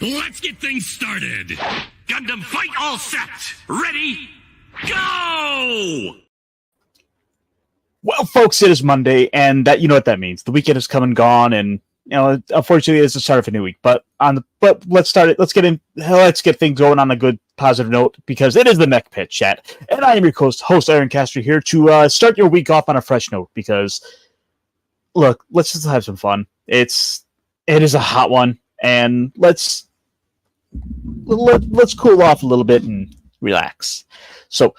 Let's get things started. Gundam fight all set. Ready? Go! Well, folks, it is Monday, and that you know what that means. The weekend has come and gone, and unfortunately, it's the start of a new week. But let's start it. Let's get things going on a good positive note because it is the Mechpit chat, and I am your host Aaron Castro here to start your week off on a fresh note. Because look, let's just have some fun. It is a hot one, and let's cool off a little bit and relax. So.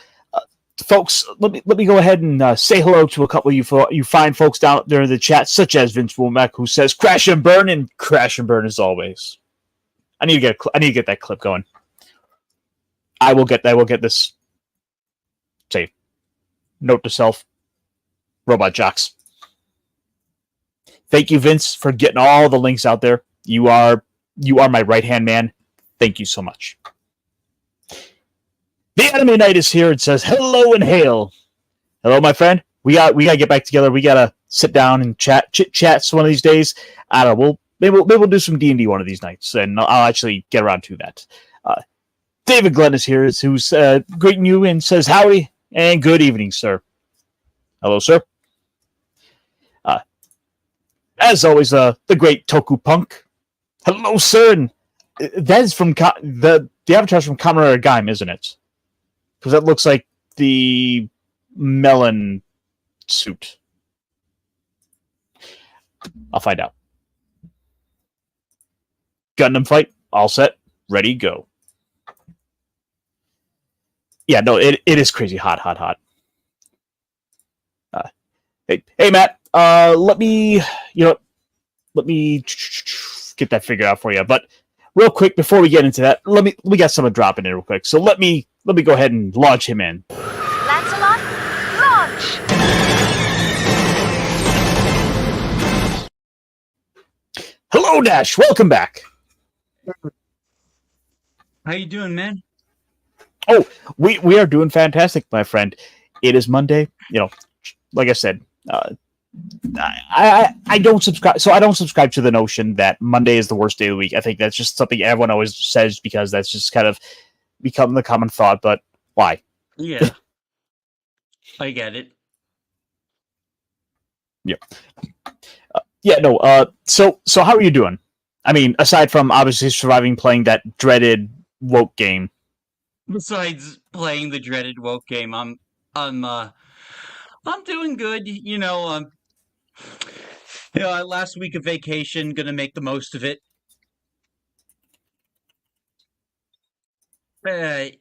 Folks, let me go ahead and say hello to a couple of you fine folks down there in the chat, such as Vince Womack, who says crash and burn as always. I need to get that clip going. I will get this. Say, note to self, robot jocks. Thank you, Vince, for getting all the links out there. You are my right hand man. Thank you so much. The Anime Knight is here and says, hello and hail. Hello, my friend. We got to get back together. We got to sit down and chit-chat one of these days. I don't know. Maybe we'll do some D&D one of these nights, and I'll actually get around to that. David Glenn is here, who's greeting you and says, howdy and good evening, sir. Hello, sir. As always, the great Toku Punk. Hello, sir. And that is from the avatar's from Kamen Gaim, isn't it? Because that looks like the melon suit. I'll find out. Gundam fight, all set, ready, go. Yeah, no, it is crazy hot. Hey, Matt. Let me get that figured out for you. But real quick, before we get into that, we got someone dropping in real quick. So let me go ahead and launch him in. Lancelot, launch! Hello, Dash. Welcome back. How you doing, man? Oh, we are doing fantastic, my friend. It is Monday. Like I said, I don't subscribe. So I don't subscribe to the notion that Monday is the worst day of the week. I think that's just something everyone always says because that's just kind of become the common thought. But why? Yeah, I get it. Yeah. So how are you doing? I mean, aside from obviously surviving playing that dreaded woke game. Besides playing the dreaded woke game, I'm doing good. Last week of vacation, gonna make the most of it. Very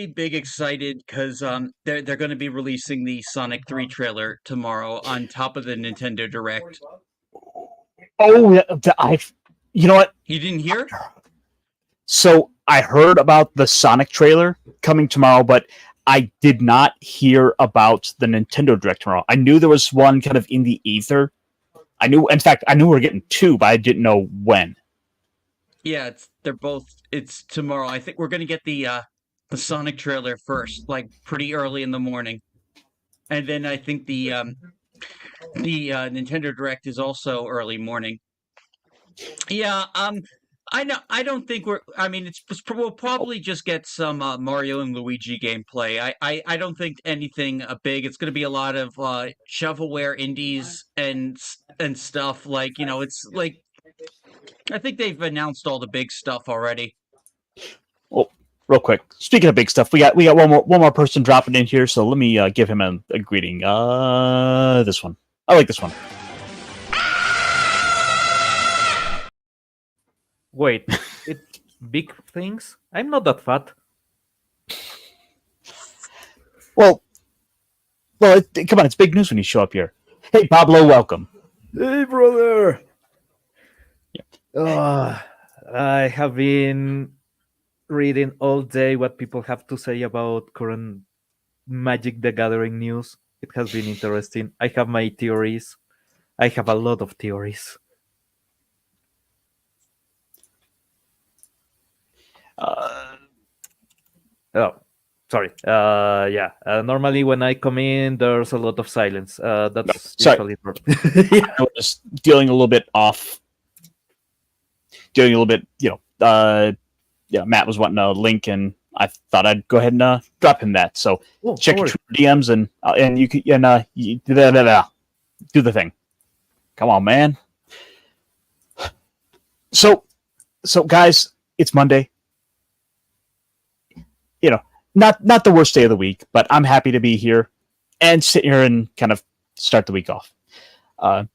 big excited because they're going to be releasing the Sonic 3 trailer tomorrow on top of the Nintendo Direct. Oh, you know what? You didn't hear? So I heard about the Sonic trailer coming tomorrow, but I did not hear about the Nintendo Direct tomorrow. I knew there was one kind of in the ether. I knew we were getting two, but I didn't know when. Yeah, it's tomorrow. I think we're gonna get the Sonic trailer first, like pretty early in the morning, and then I think the Nintendo Direct is also early morning. Yeah, I don't think we're. I mean, we'll probably just get some Mario and Luigi gameplay. I don't think anything big. It's gonna be a lot of shovelware indies and stuff. It's like. I think they've announced all the big stuff already. Well, real quick. Speaking of big stuff, we got one more person dropping in here, so let me give him a greeting. This one. I like this one. Wait, it's big things? I'm not that fat. Well, come on, it's big news when you show up here. Hey, Pablo, welcome. Hey, brother. I have been reading all day what people have to say about current Magic the Gathering news. It has been interesting. I have my theories. I have a lot of theories. Sorry. Normally when I come in, there's a lot of silence. That's usually I was dealing a little bit off. doing a little bit, yeah, Matt was wanting a link, and I thought I'd go ahead and drop him that. So check your Twitter DMs, and you can do the thing. Come on, man. So guys, it's Monday. Not the worst day of the week, but I'm happy to be here and sit here and kind of start the week off. All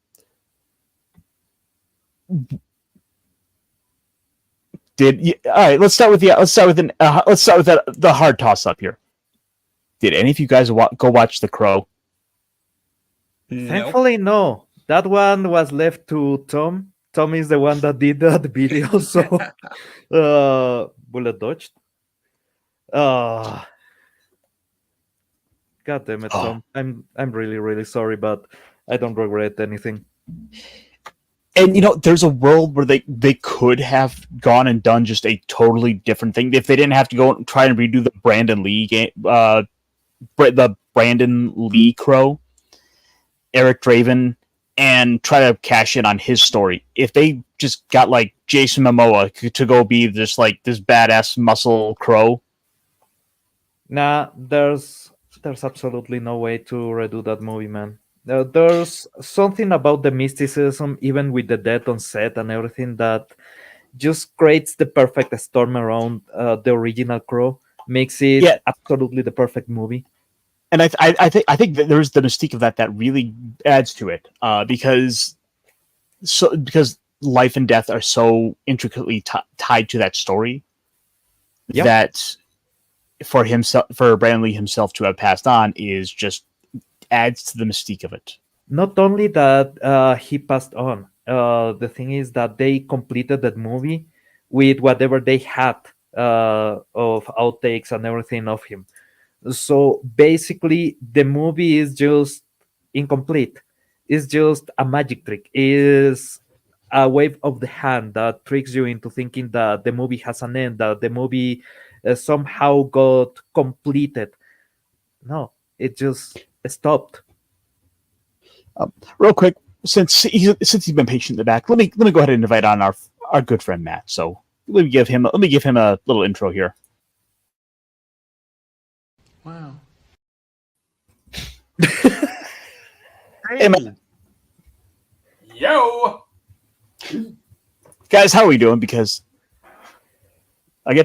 right, let's start with the hard toss up here. Did any of you guys go watch The Crow? Thankfully, no. That one was left to Tom. Tom is the one that did that video, so bullet dodged. God damn it, Tom. I'm really, really sorry, but I don't regret anything. And there's a world where they could have gone and done just a totally different thing if they didn't have to go and try and redo the Brandon Lee game, the Brandon Lee Crow, Eric Draven, and try to cash in on his story. If they just got like Jason Momoa to go be this badass muscle crow. Nah, there's absolutely no way to redo that movie, man. There's something about the mysticism, even with the death on set and everything, that just creates the perfect storm around the original Crow. Makes it absolutely the perfect movie. And I think that there's the mystique of that really adds to it, because life and death are so intricately tied to that story that for Brandon Lee himself to have passed on is just adds to the mystique of it. Not only that he passed on, the thing is that they completed that movie with whatever they had of outtakes and everything of him. So basically, the movie is just incomplete. It's just a magic trick. It's a wave of the hand that tricks you into thinking that the movie has an end, that the movie somehow got completed. No, it just stopped. Real quick, since he's been patient in the back, let me go ahead and invite on our good friend Matt. So let me give him a little intro here. Wow. Hey, man. Yo. Guys, how are we doing? Because Monday.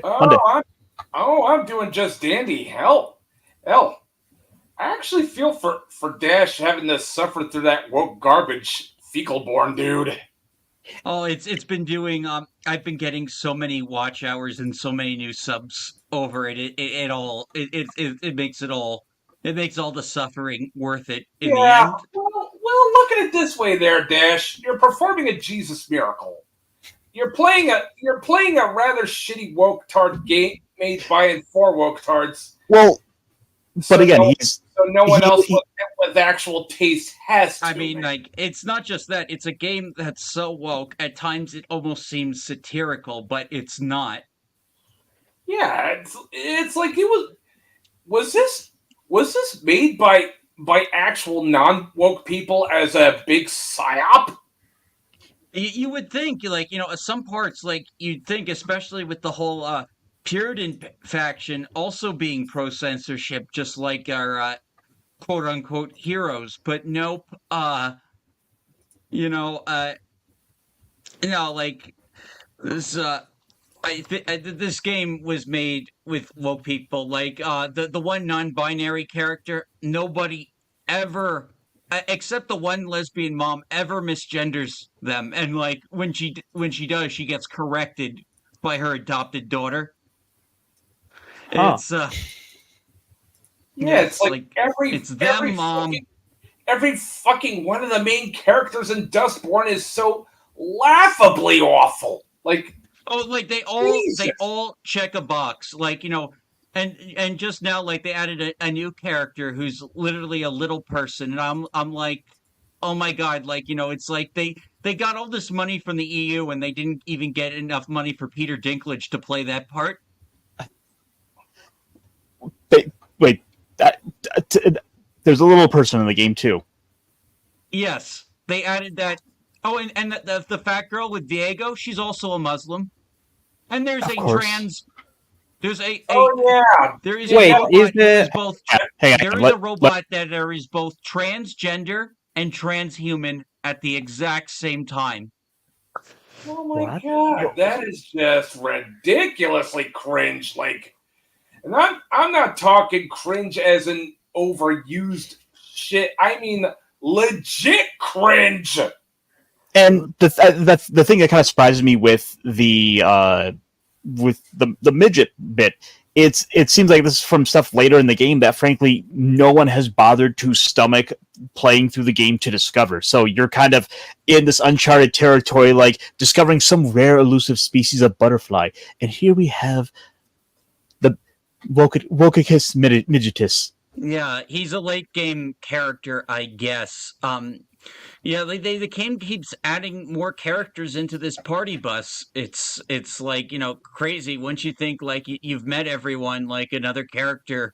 I'm doing just dandy. Hell, I actually feel for Dash having to suffer through that woke garbage fecal born dude. Oh, it's been doing. I've been getting so many watch hours and so many new subs over it. It makes it all. It makes all the suffering worth it in the end. Well, look at it this way, there, Dash. You're performing a Jesus miracle. You're playing a rather shitty woke tard game made by and for woke tards. Well, but again, no one else with actual taste has to. I mean, it's not just that. It's a game that's so woke. At times, it almost seems satirical, but it's not. Yeah, it's like it was. Was this made by actual non-woke people as a big psyop? You would think, some parts, you'd think, especially with the whole Puritan faction also being pro-censorship, just like our quote-unquote heroes. But nope, this, this game was made with woke people. The one non-binary character, nobody ever, except the one lesbian mom, ever misgenders them. And when she does, she gets corrected by her adopted daughter. It's it's like them, mom. Every fucking one of the main characters in Dustborn is so laughably awful. They all check a box. And just now, they added a new character who's literally a little person, and I'm like, oh my god, it's like they got all this money from the EU and they didn't even get enough money for Peter Dinklage to play that part. Wait, there's a little person in the game too. Yes, they added that Oh, and the fat girl with Diego, she's also a Muslim. And there's Of a course. trans. There's a Oh there is Wait, a is robot who the is both. Hang on. There is a robot that there is both transgender and transhuman at the exact same time. Oh my What? god, that is just ridiculously cringe. Like, and I'm not talking cringe as an overused shit. I mean legit cringe. And that's the thing that kind of surprises me with the midget bit. It seems like this is from stuff later in the game that frankly no one has bothered to stomach playing through the game to discover. So you're kind of in this uncharted territory, like discovering some rare elusive species of butterfly. And here we have the Wokicus midgetus. Yeah, he's a late game character, I guess. Yeah, the game keeps adding more characters into this party bus. It's like, crazy. Once you think like you've met everyone, like another character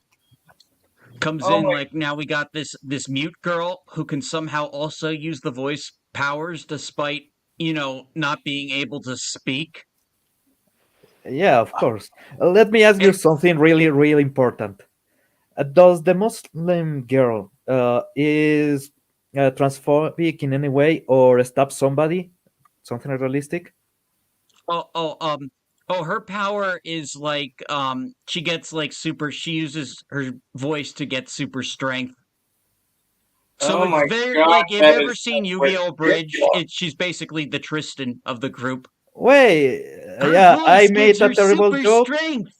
comes Oh in. my- Like now we got this mute girl who can somehow also use the voice powers despite, not being able to speak. Yeah, of course. Let me ask you something really, really important. Does the Muslim girl is transphobic in any way or stab somebody? Something realistic? Her power is like she gets like she uses her voice to get super strength. So Oh my it's very God, like if that you've ever is seen Yu-Gi-Oh! Bridge, ridiculous. she's basically the Tristan of the group. Wait, Her yeah, I voice made gives a her terrible super joke. strength.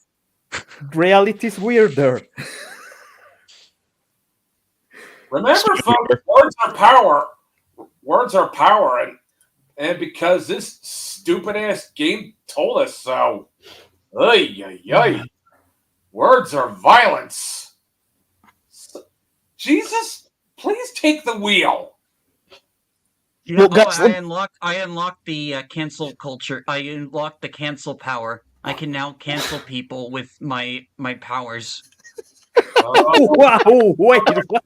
Reality's weirder. Remember, folks, words are power. Words are power, and because this stupid ass game told us so. Ay, ay, ay. Words are violence. Jesus, please take the wheel. Yeah, Well, guys, I unlocked the cancel culture. I unlocked the cancel power. I can now cancel people with my powers. Wow, wait, what?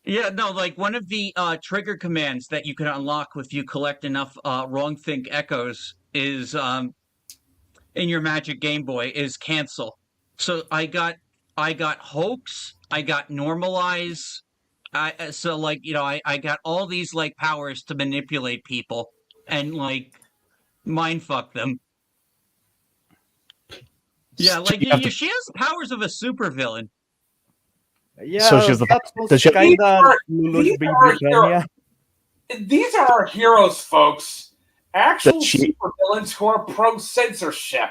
Yeah, no, like one of the trigger commands that you can unlock if you collect enough wrong think echoes is in your Magic Game Boy is cancel. So I got hoax, I got normalize. So like I got all these like powers to manipulate people and like mind fuck them. Yeah, like she has powers of a supervillain. Yeah, So she has the- that does she was have- kind of These are Britannia. These are our heroes, folks. Actual Does she- supervillains who are pro censorship.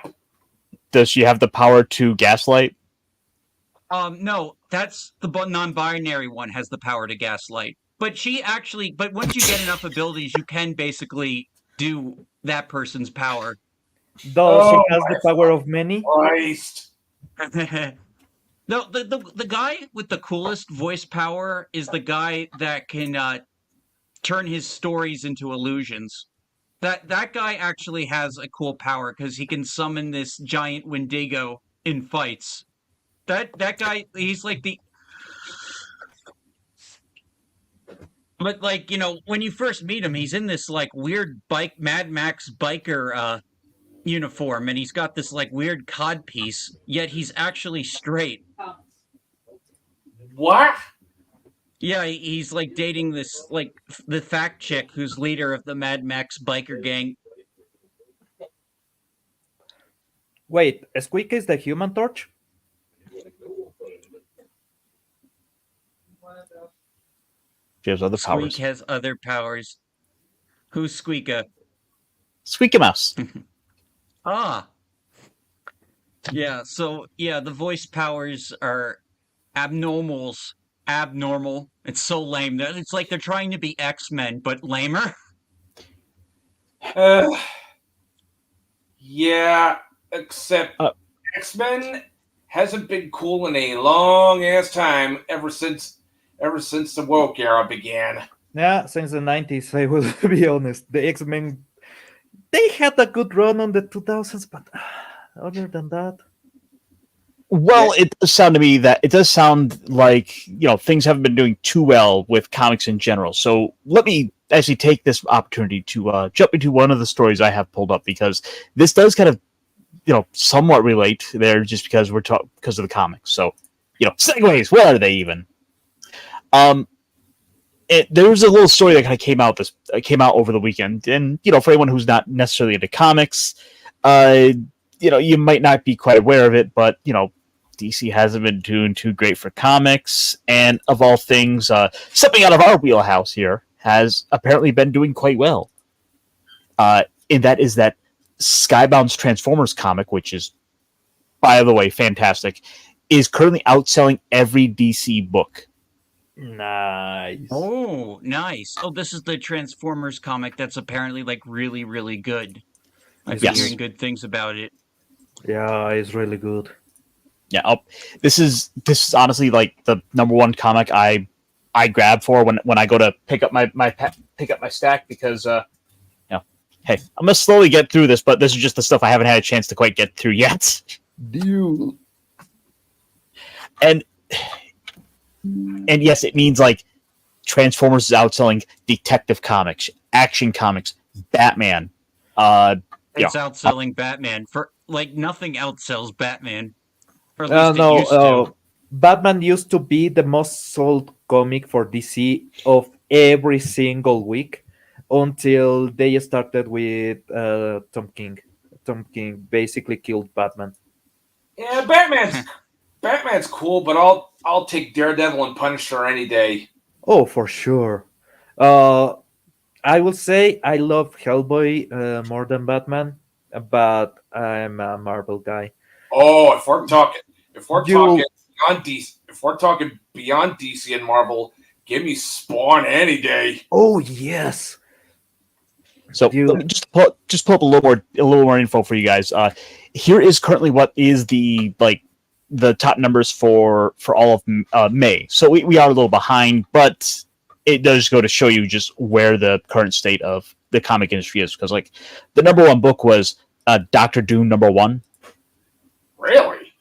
Does she have the power to gaslight? No, that's the non-binary one has the power to gaslight. But once you get enough abilities, you can basically do that person's power. Does she Oh has the my power of many? Christ. No, the guy with the coolest voice power is the guy that can turn his stories into illusions. That guy actually has a cool power because he can summon this giant Wendigo in fights. That guy, he's like the. But like when you first meet him, he's in this like weird Mad Max biker uniform, and he's got this like weird cod piece. Yet he's actually straight. What? Yeah, he's like dating this like the fact chick who's leader of the Mad Max biker gang. Wait, Squeak is the Human Torch? She has other powers. Squeak has other powers. Who's Squeaka? Squeaky Mouse. Ah. Yeah, so yeah, the voice powers are abnormal. It's so lame. It's like they're trying to be X-Men, but lamer. Yeah, except X-Men hasn't been cool in a long ass time ever since the woke era began. Yeah, since the 90s, I will be honest. The X-Men, they had a good run on the 2000s, but other than that... Well, it does sound to me that it does sound like things haven't been doing too well with comics in general. So let me actually take this opportunity to jump into one of the stories I have pulled up, because this does kind of somewhat relate there, just because because of the comics. So segues, where are they even? There was a little story that kind of came out over the weekend, and for anyone who's not necessarily into comics, you might not be quite aware of it, but DC hasn't been doing too great for comics, and of all things, something out of our wheelhouse here has apparently been doing quite well. And that is that Skybound's Transformers comic, which is, by the way, fantastic, is currently outselling every DC book. Nice. Oh, nice. Oh, this is the Transformers comic that's apparently like really, really good. I've been hearing good things about it. Yeah, it's really good. Yeah, this is honestly like the number one comic I grab for when I go to pick up my stack, because hey, I'm gonna slowly get through this, but this is just the stuff I haven't had a chance to quite get through yet. Dude. And yes, it means like Transformers is outselling Detective Comics, Action Comics, Batman. It's outselling Batman. For like nothing outsells Batman. Or at least it used to. Batman used to be the most sold comic for DC of every single week until they started with Tom King. Tom King basically killed Batman. Yeah, Batman's cool, but I'll take Daredevil and Punisher any day. Oh, for sure. I will say I love Hellboy more than Batman, but I'm a Marvel guy. Oh, if we're talking beyond DC and Marvel, give me Spawn any day. Oh yes. So let me just pull up a little more info for you guys. Here is currently what is the top numbers for all of May. So we are a little behind, but it does go to show you just where the current state of the comic industry is. Because like the number one book was Doctor Doom #1. Really?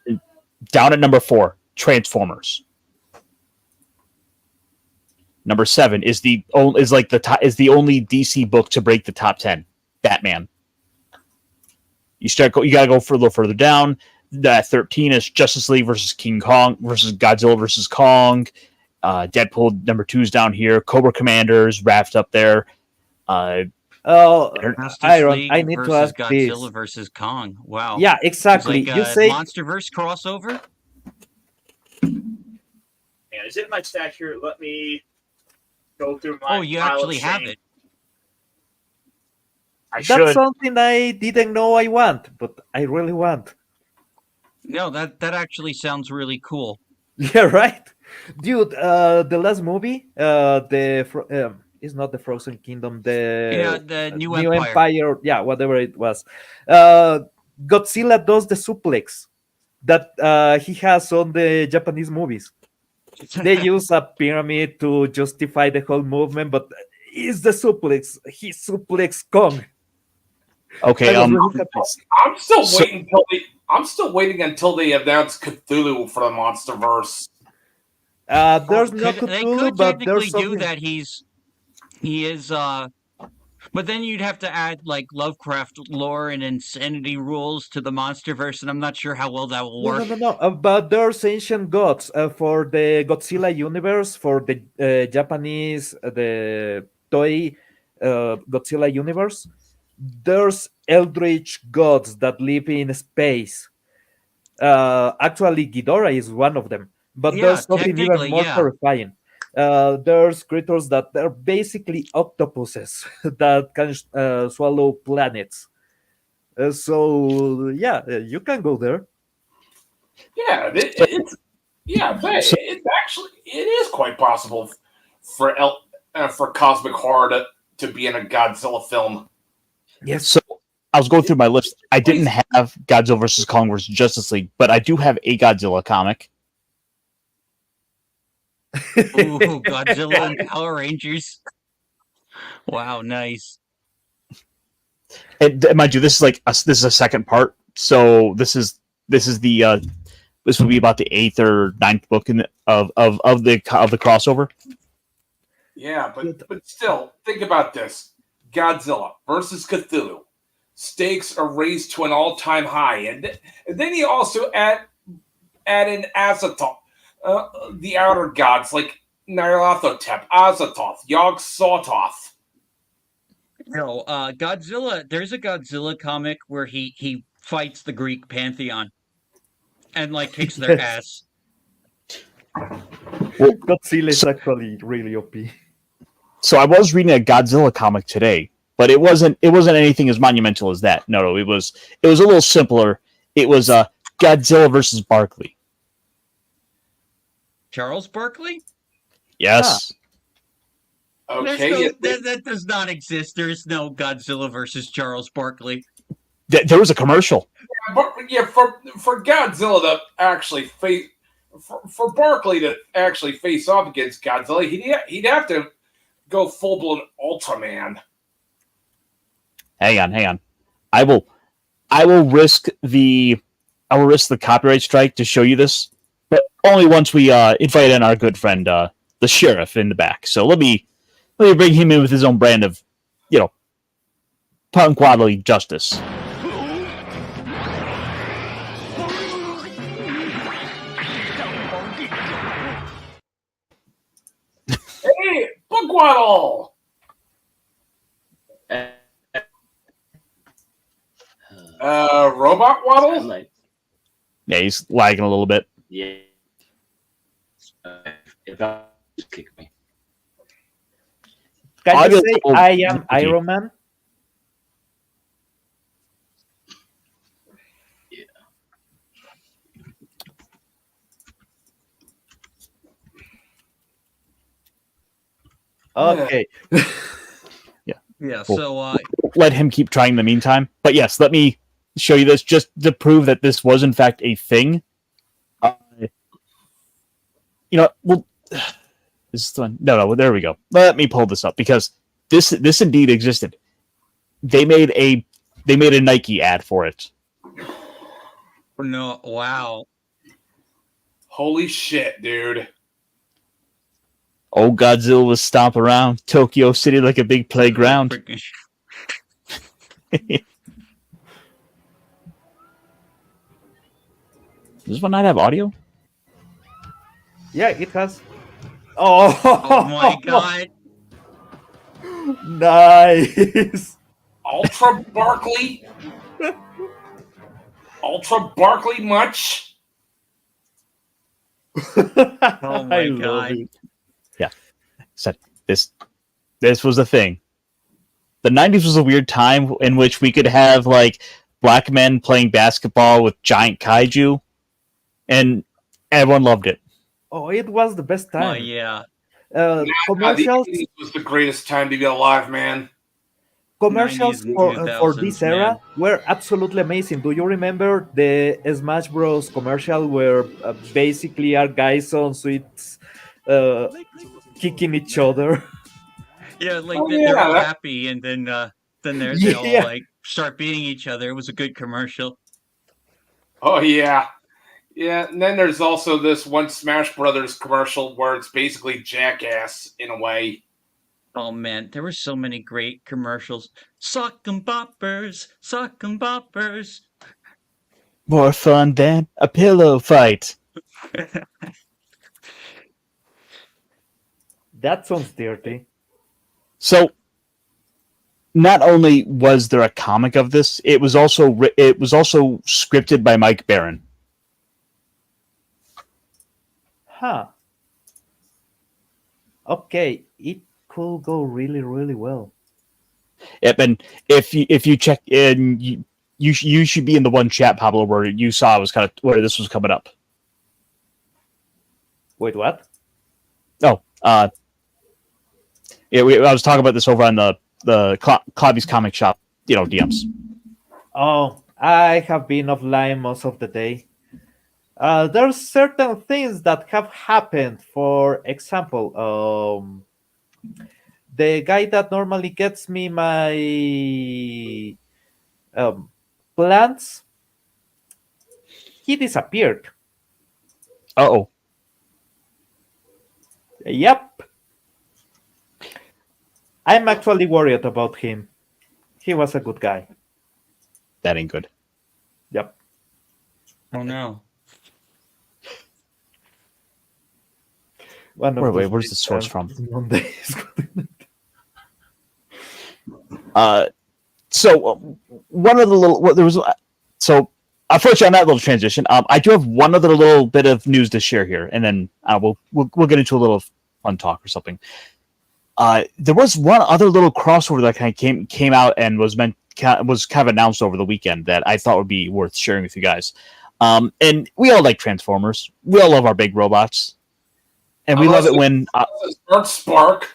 Down at number 4, Transformers. Number 7 is the only DC book to break the top 10, Batman. You gotta go for a little further down. 13 is Justice League versus King Kong versus Godzilla versus Kong. Deadpool number 2 is down here. Cobra Commanders wrapped up there. Iron, League I need to ask Godzilla this. versus Kong. Wow. Yeah, exactly. It's like You say MonsterVerse crossover? And is it in my stack here? Let me go through my. Oh, you actually have it. that's something I didn't know I want, but I really want. No, that actually sounds really cool. Yeah, right, dude. The last movie, it's not the Frozen Kingdom, the New Empire. Empire. Yeah, whatever it was. Godzilla does the suplex that he has on the Japanese movies. They use a pyramid to justify the whole movement, but it's the suplex. He suplex Kong. Okay, I'm still waiting until they announce Cthulhu for the MonsterVerse. There's no They Cthulhu, could but technically there's do something. that. He is but then you'd have to add like Lovecraft lore and insanity rules to the MonsterVerse, and I'm not sure how well that will work. No. But there's ancient gods for the Godzilla universe, for the Japanese, the Toei Godzilla universe. There's eldritch gods that live in space. Actually, Ghidorah is one of them. But there's something even more terrifying. There's creatures that are basically octopuses that can swallow planets. So yeah, you can go there. Yeah, it is quite possible for cosmic horror to be in a Godzilla film. Yes. So I was going through my list. I didn't have Godzilla versus Kong versus Justice League, but I do have a Godzilla comic. Ooh, Godzilla and Power Rangers. Wow, nice. And mind you, this is a second part. So this is the this would be about the 8th or 9th book of the crossover. Yeah, but still, think about this: Godzilla versus Cthulhu. Stakes are raised to an all-time high, and then you also add in Azathoth, the outer gods like Nyarlathotep, Azathoth, Yog-Sothoth. No, Godzilla. There's a Godzilla comic where he fights the Greek pantheon and like kicks their ass. Godzilla is actually really OP. So I was reading a Godzilla comic today, but it wasn't anything as monumental as that. No, it was a little simpler. It was Godzilla versus Barkley. Charles Barkley? Yes. Okay, That does not exist. There's no Godzilla versus Charles Barkley. There was a commercial. for Godzilla to actually face for Barkley to actually face off against Godzilla, he'd have to go full blown Ultraman. Hang on. I will risk the copyright strike to show you this, but only once we invite in our good friend the sheriff in the back. So let me bring him in with his own brand of, punquadly justice. Hey, Bookwaddle! Robot Waddle? Yeah, he's lagging a little bit. Yeah. If I just kick me. Can you say I am Iron Man? Yeah. Okay. Yeah, Cool. so Let him keep trying in the meantime. But yes, let me show you this just to prove that this was in fact a thing. Well, this is the one. No, there we go. Let me pull this up because this indeed existed. They made a Nike ad for it. no, wow. Holy shit, dude. Oh, Godzilla was stomp around Tokyo City like a big playground. Does this one not have audio? Yeah, it has. Oh, Oh my god. Nice. Ultra Barkley? Ultra Barkley much? Oh my I love god. it. Yeah. So this was the thing. The 90s was a weird time in which we could have like black men playing basketball with giant kaiju, and everyone loved it. Oh, it was the best Oh time. yeah. Commercials, The 80s was the greatest time to be alive, man. commercials 90s and for this 2000s, era man. were absolutely amazing. Do you remember the Smash Bros. Commercial where basically are guys on suites kicking each other? Yeah, like Oh, they're all yeah. happy and then they all Yeah. like start beating each other. It was a good commercial. Oh, yeah. Yeah, and then there's also this one Smash Brothers commercial where it's basically Jackass in a way. Oh man, there were so many great commercials. Sock 'em boppers, sock 'em boppers. More fun than a pillow fight. That sounds dirty. So, not only was there a comic of this, it was also scripted by Mike Barron. Huh. Okay, it could go really, really well. Yep, and if you check in, you should be in the one chat, Pablo, where you saw it was kind of where this was coming up. Wait, what? Oh, yeah, I was talking about this over on the Clobby's Comic Shop, DMs. Oh, I have been offline most of the day. There's certain things that have happened. For example, the guy that normally gets me my plants, he disappeared. Uh-oh. Yep. I'm actually worried about him. He was a good guy. That ain't good. Yep. Oh no. One of those Where's the days, source from? Monday. So one of the little there was so unfortunately on that little transition, I do have one other little bit of news to share here, and then we'll get into a little fun talk or something. There was one other little crossover that kind of came out and was kind of announced over the weekend that I thought would be worth sharing with you guys. And we all like Transformers. We all love our big robots, and we love it when Spark.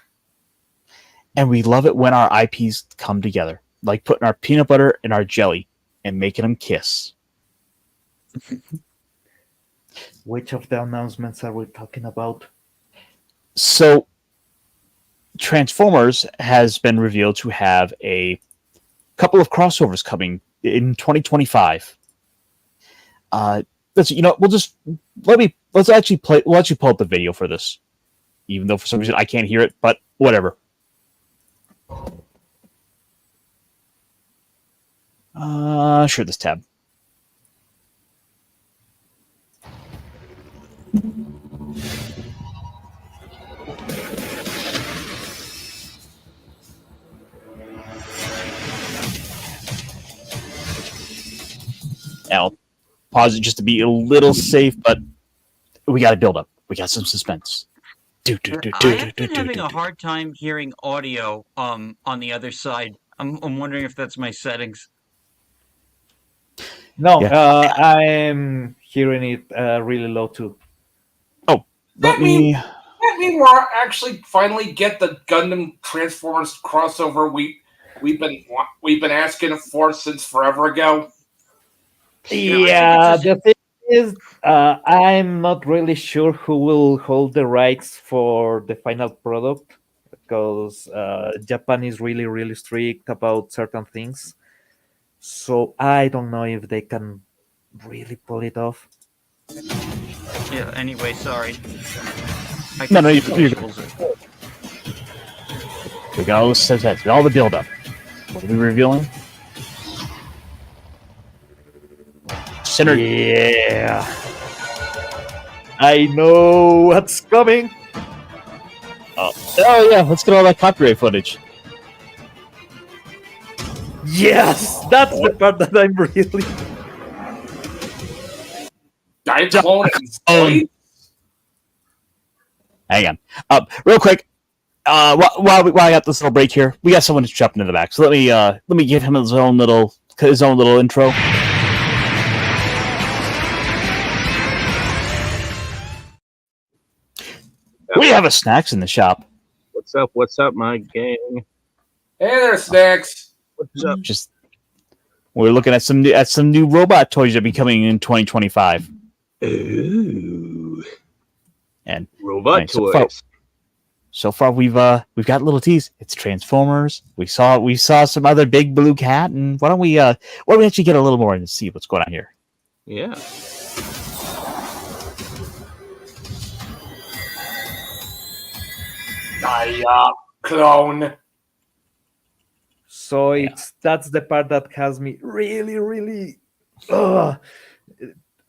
and we love it when our IPs come together, like putting our peanut butter in our jelly and making them kiss. Which of the announcements are we talking about? So, Transformers has been revealed to have a couple of crossovers coming in 2025. Let's actually pull up the video for this, even though for some reason I can't hear it, but whatever. Sure, this tab. I'll pause it just to be a little safe, but we got to build up. We got some suspense. I've been having a hard time hearing audio on the other side. I'm wondering if that's my settings. No, Yeah. I'm hearing it really low too. Oh, let me we'll actually finally get the Gundam Transformers crossover we've been asking for since forever ago. Yeah, the thing is, I'm not really sure who will hold the rights for the final product because Japan is really, really strict about certain things. So I don't know if they can really pull it off. Yeah, anyway, sorry. No, you're good. We got all the sets, all the build up. What are we revealing? Center. Yeah. I know what's coming. Oh yeah, let's get all that copyright footage. Yes, that's the part that I'm really. Hang on. Real quick. While I got this little break here, we got someone jumping in the back. So let me give him his own little intro. We have a Snacks in the shop. What's up, my gang? Hey there, Snacks. What's up? Just we're looking at some new robot toys that be coming in 2025. Ooh. And robot toys. So far we've got a little tease. It's Transformers. We saw some other big blue cat, and why don't we actually get a little more and see what's going on here? Yeah. Clone. So that's the part that has me really, really.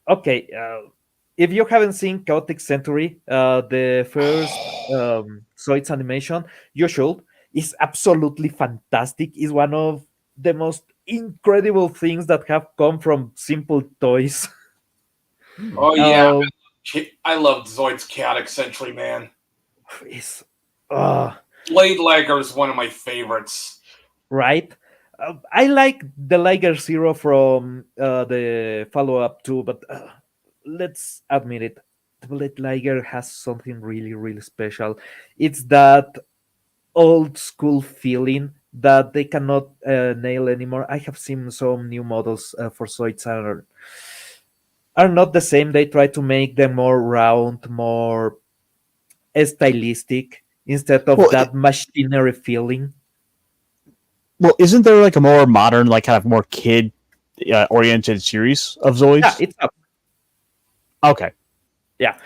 Okay, if you haven't seen Chaotic Century, the first Zoids animation, you should. It's absolutely fantastic. It's one of the most incredible things that have come from simple toys. Oh yeah, I love Zoid's Chaotic Century, man. It's Blade Liger is one of my favorites. Right? I like the Liger Zero from the follow-up too, but let's admit it. The Blade Liger has something really, really special. It's that old school feeling that they cannot nail anymore. I have seen some new models for Zoids are not the same. They try to make them more round, more stylistic instead of that machinery feeling. Well, isn't there like a more modern, like kind of more kid oriented series of Zoids? Yeah, it's up. Okay. Yeah.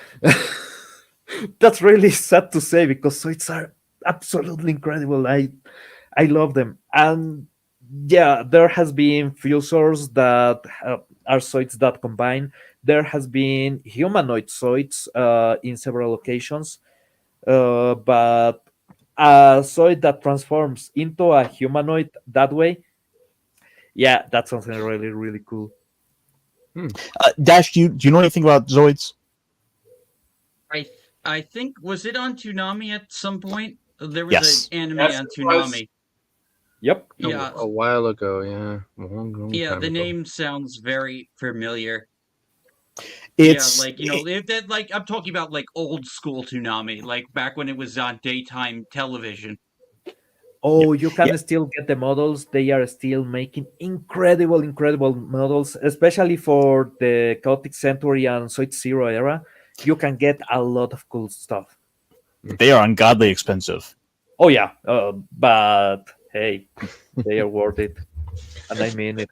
That's really sad to say because Zoids are absolutely incredible. I love them. And yeah, there has been fusors that are Zoids that combine. There has been humanoid Zoids in several occasions, but a Zoid that transforms into a humanoid that way, yeah, that's something really, really cool. Dash, do you know anything about Zoids? I I think was it on Toonami at some point? There was Yes. an anime Yes, on it was. Toonami. Yep. Yeah, A while ago, yeah. A long yeah. time The ago. name sounds very familiar. It's Yeah, like if that like I'm talking about like old school Toonami, like back when it was on daytime television. Oh, you yeah. can still get the models. They are still making incredible, incredible models, especially for the Chaotic Century and Zoid Zero era. You can get a lot of cool stuff. They are ungodly expensive. Oh yeah, but hey, they are worth it, and I mean it.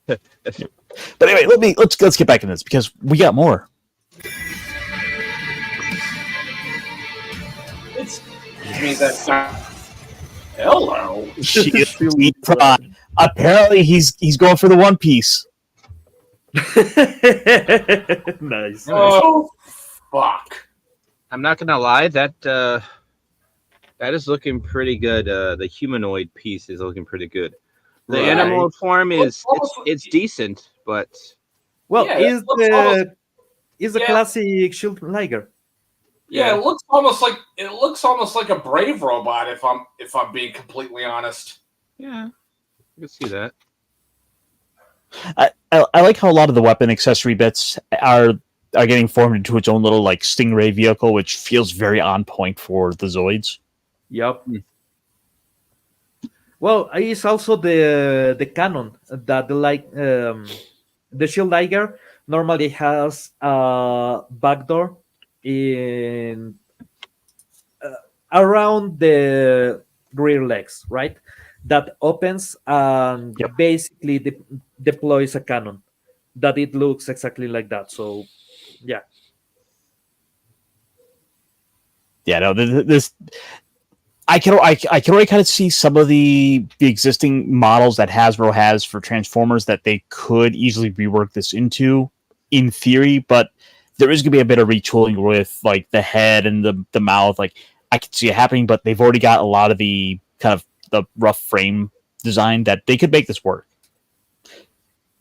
But anyway, let's get back into this because we got more. It's me that guy. Hello. Apparently, he's going for the One Piece. Nice. Oh, fuck. I'm not gonna lie, that is looking pretty good. The humanoid piece is looking pretty good. The Right. animal form is Almost- it's decent, but Well, Yeah, is it looks almost- the yeah. classic Shield Liger? Yeah, it looks almost like a brave robot. If I'm being completely honest. yeah, I can see that. I like how a lot of the weapon accessory bits are getting formed into its own little like Stingray vehicle, which feels very on point for the Zoids. Yep. Well, it's also the canon that the Shield Liger normally has a backdoor in around the rear legs, right? That opens and Yep. basically deploys a cannon. That it looks exactly like that. So, yeah. Yeah, no, this I can already kind of see some of the existing models that Hasbro has for Transformers that they could easily rework this into, in theory. But there is going to be a bit of retooling with like the head and the mouth. Like I can see it happening, but they've already got a lot of the kind of the rough frame design that they could make this work.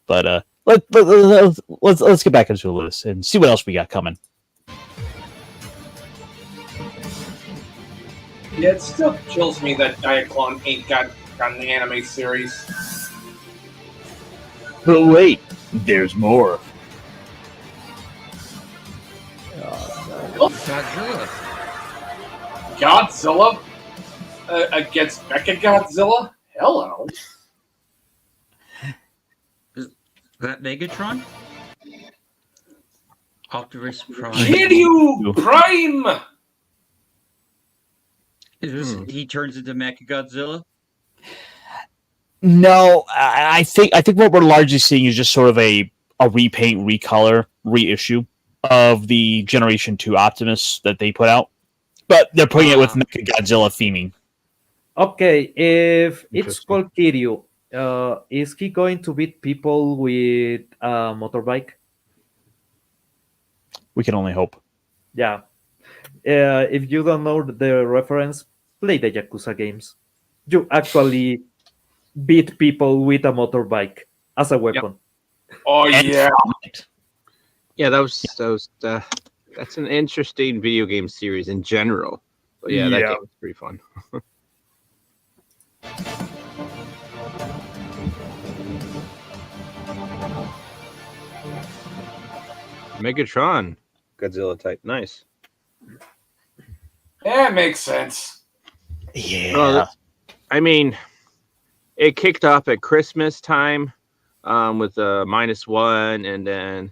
But let's get back into this and see what else we got coming. Yeah, it still kills me that Diaclone ain't got an anime series. But wait, there's more. Godzilla against Mechagodzilla? Hello. Is that Megatron? Optimus Prime. Kiryu Prime! He turns into Mechagodzilla? No, I think what we're largely seeing is just sort of a repaint, recolor, reissue of the Generation 2 Optimus that they put out. But they're putting it with Mechagodzilla theming. Okay, if it's called Kiryu, is he going to beat people with a motorbike? We can only hope. Yeah. If you don't know the reference, play the Yakuza games. You actually beat people with a motorbike as a weapon. Oh yeah. Yeah, that's an interesting video game series in general. But yeah, that Yeah. game was pretty fun. Megatron, Godzilla type, nice. Yeah, it makes sense. Yeah. Well, I mean, it kicked off at Christmas time with -1, and then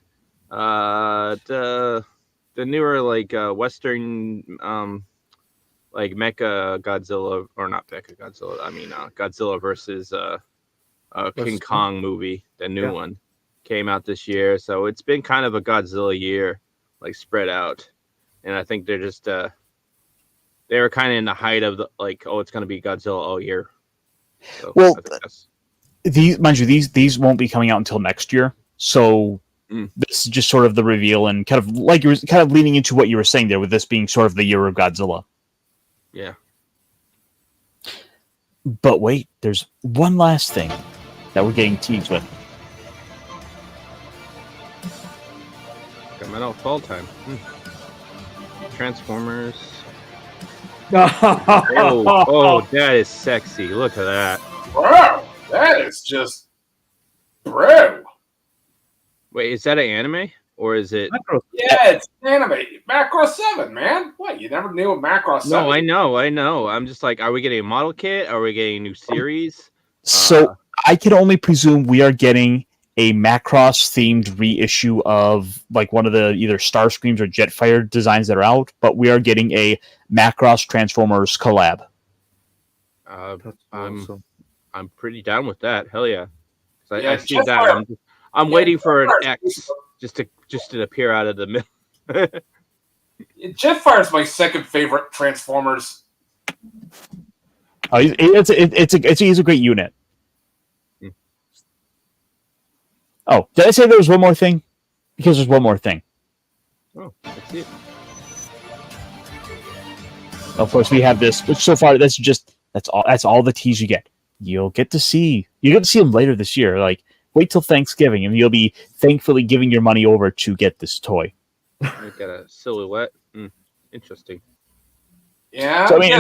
the newer like Western like Mecha Godzilla, or not Mecha Godzilla. I mean Godzilla versus King Kong movie, the new one, came out this year. So it's been kind of a Godzilla year like spread out, and I think they're just they were kind of in the height of the like, oh, it's going to be Godzilla all year. So Well, I think that's... these won't be coming out until next year. So this is just sort of the reveal, and kind of like you were kind of leaning into what you were saying there, with this being sort of the year of Godzilla. Yeah. But wait, there's one last thing that we're getting teased with. Coming out fall time. Transformers. Oh, that is sexy. Look at that. Bro, that is just... Bro. Wait, is that an anime? Or is it... Yeah, it's anime. Macross 7, man. What, you never knew of Macross 7? No, I know. I'm just like, are we getting a model kit? Are we getting a new series? So I can only presume we are getting a Macross themed reissue of like one of the either Starscreams or Jetfire designs that are out, but we are getting a Macross Transformers collab. I'm pretty down with that. Hell yeah. Yeah, I see that. I'm waiting for an X just to appear out of the middle. Jetfire's my second favorite Transformers. Oh, he's a great unit. Oh, did I say there was one more thing? Because there's one more thing. Oh, let's see it. Of course, we have this, which so far that's all the tease you get. You'll get to see them later this year. Like, wait till Thanksgiving, and you'll be thankfully giving your money over to get this toy. I got a silhouette. Interesting. Yeah. So I mean,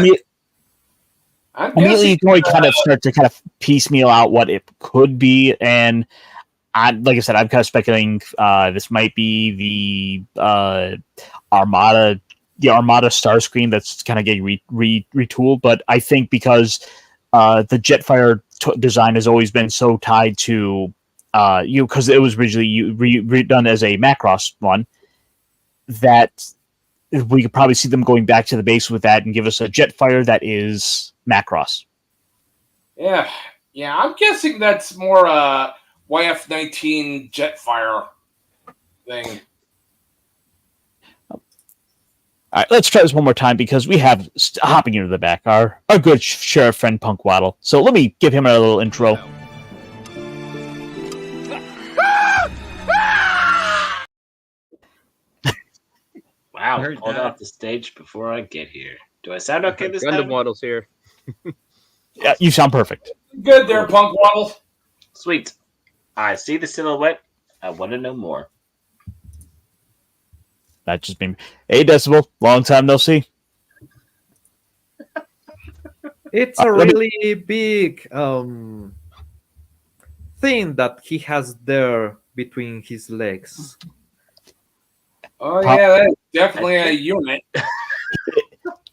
immediately you can already kind of start to kind of piecemeal out what it could be, and like I said, I'm kind of speculating this might be the Armada Starscream that's kind of getting retooled. But I think because the Jetfire design has always been so tied to because it was originally redone as a Macross one, that we could probably see them going back to the base with that and give us a Jetfire that is Macross. Yeah, I'm guessing that's more YF-19 Jetfire thing. All right, let's try this one more time because we have hopping into the back our good sheriff friend Punk Waddle. So let me give him a little intro. Wow, hold off the stage before I get here. Do I sound okay this Gundam time? Waddle's here. Yeah, you sound perfect. Good there, Punk Waddle. Sweet. I see the silhouette. I want to know more. That just been hey Decibel, long time no see. It's a really big thing that he has there between his legs. Oh yeah, that's definitely a unit.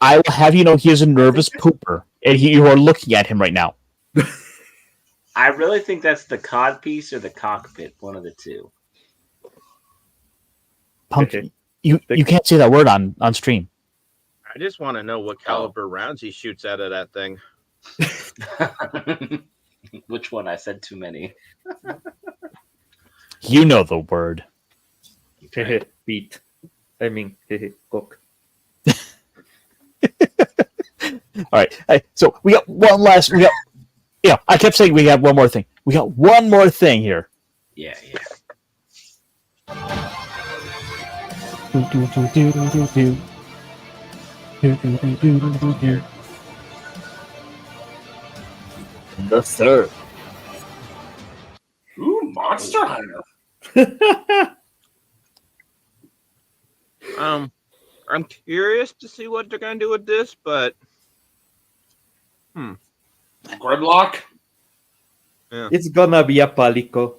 I will have you know he is a nervous pooper, and you are looking at him right now. I really think that's the codpiece or the cockpit, one of the two. Punk, you can't say that word on stream. I just want to know what caliber rounds he shoots out of that thing. Which one? I said too many. You know the word. Beat. I mean, cook. All right. So we got one last. I kept saying we have one more thing. We got one more thing here. Yeah. The third. Ooh, Monster Hunter. I'm curious to see what they're gonna do with this, but Grimlock. Yeah. It's gonna be a Palico.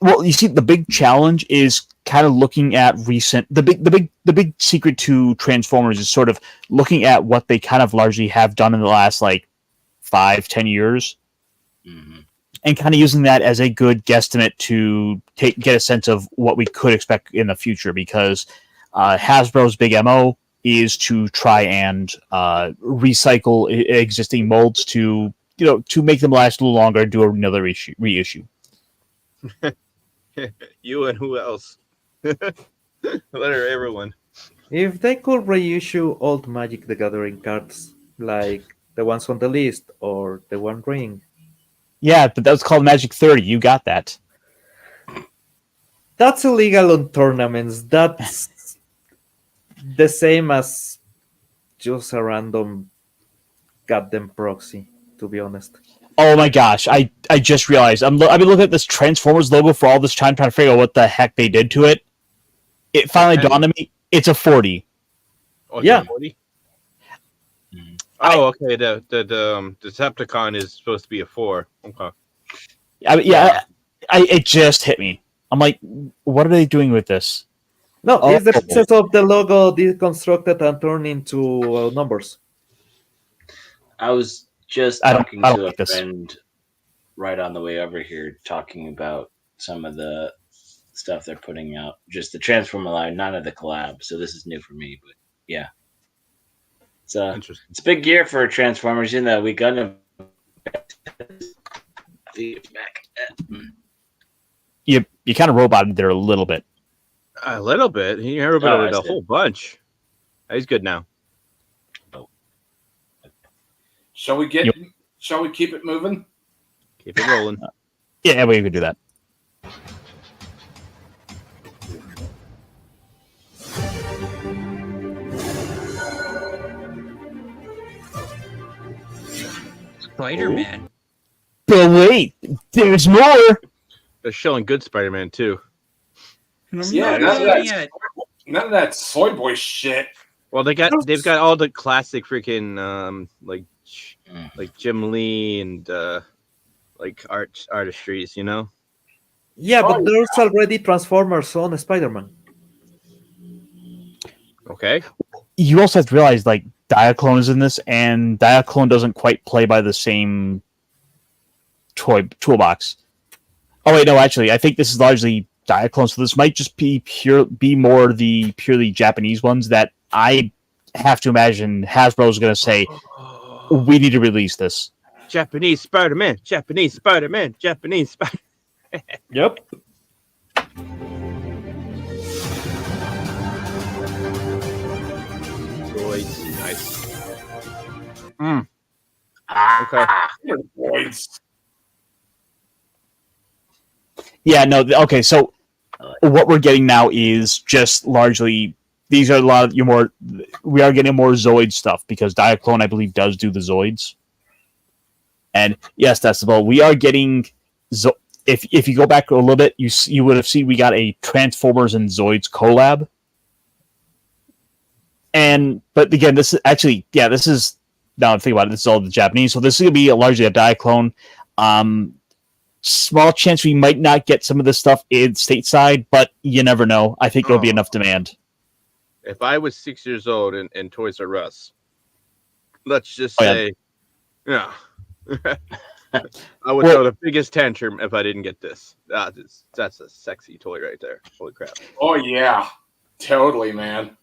Well, you see, the big challenge is kind of looking at the big secret to Transformers is sort of looking at what they kind of largely have done in the last 5-10 years, and kind of using that as a good guesstimate to get a sense of what we could expect in the future. Because Hasbro's big MO is to try and recycle existing molds to make them last a little longer and do another reissue. You and who else? Literally everyone. If they could reissue old Magic the Gathering cards, like the ones on the list or the One Ring, Yeah, but that was called Magic 30. You got that. that's illegal on tournaments. That's the same as just a random goddamn proxy, to be honest. Oh my gosh! I just realized I've been looking at this Transformers logo for all this time, trying to figure out what the heck they did to it. It finally dawned on me. It's a 40. Oh, Yeah. 40? Oh, okay. The Decepticon is supposed to be a 4. Okay. It just hit me. I'm like, what are they doing with this? No, Oh. it's the pieces of the logo deconstructed and turned into numbers. I was just I don't talking to a like this. friend right on the way over here, talking about some of the stuff they're putting out. Just the Transformer line, none of the collab. So this is new for me, but yeah, Interesting. it's big gear for Transformers. You know, we got them. You kind of roboted there a little bit. A little bit. He roboted a whole bunch. He's good now. Shall we keep it moving? Keep it rolling. Yeah, we could do that. Spider-Man. But wait, there's more. They're showing good Spider-Man too. Yeah, none of that soy boy shit. Well, they've got all the classic freaking like Jim Lee and like artistries, you know. Yeah, but there's already Transformers on Spider-Man. Okay. You also have to realize, like, Diaclone is in this, and Diaclone doesn't quite play by the same toolbox. Oh wait, no, actually, I think this is largely Diaclone, so this might just be more the purely Japanese ones that I have to imagine Hasbro's going to say, we need to release this. Japanese Spider-Man, Japanese Spider-Man, Japanese Spider. Yep. Nice. Okay. Boys. Yeah, no, okay, so what we're getting now is just largely, these are a lot of your more, we are getting more Zoid stuff, because Diaclone, I believe, does do the Zoids. And yes, that's the ball. We are getting, if you go back a little bit, you would have seen we got a Transformers and Zoids collab. But again, this is actually, this is, now I'm thinking about it, this is all the Japanese, so this is going to be largely a Diaclone. Small chance we might not get some of this stuff in stateside, but you never know. I think there'll be enough demand. If I was 6 years old in Toys R Us, let's just say, yeah. I would throw the biggest tantrum if I didn't get this. That's a sexy toy right there. Holy crap. Oh, yeah. Totally, man.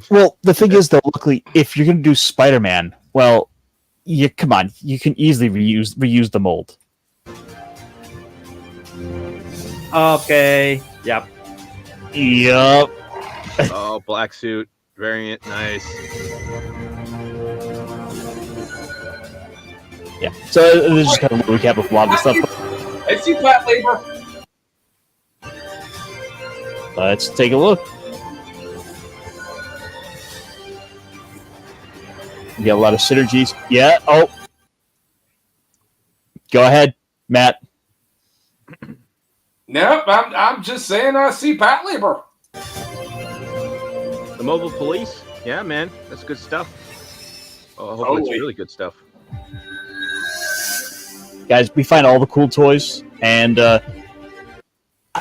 Well, the thing is, though, luckily, if you're going to do Spider-Man, well, come on, you can easily reuse the mold. Okay. Yep. Yup. Oh, black suit variant, nice. Yeah. So this is kind of a recap of a lot of the stuff. I see Pat Labor. Let's take a look. We got a lot of synergies. Yeah. Oh. Go ahead, Matt. Nope, I'm just saying I see Pat Labor. The mobile police? Yeah, man. That's good stuff. Oh, hopefully it's really good stuff. Guys, we find all the cool toys, and I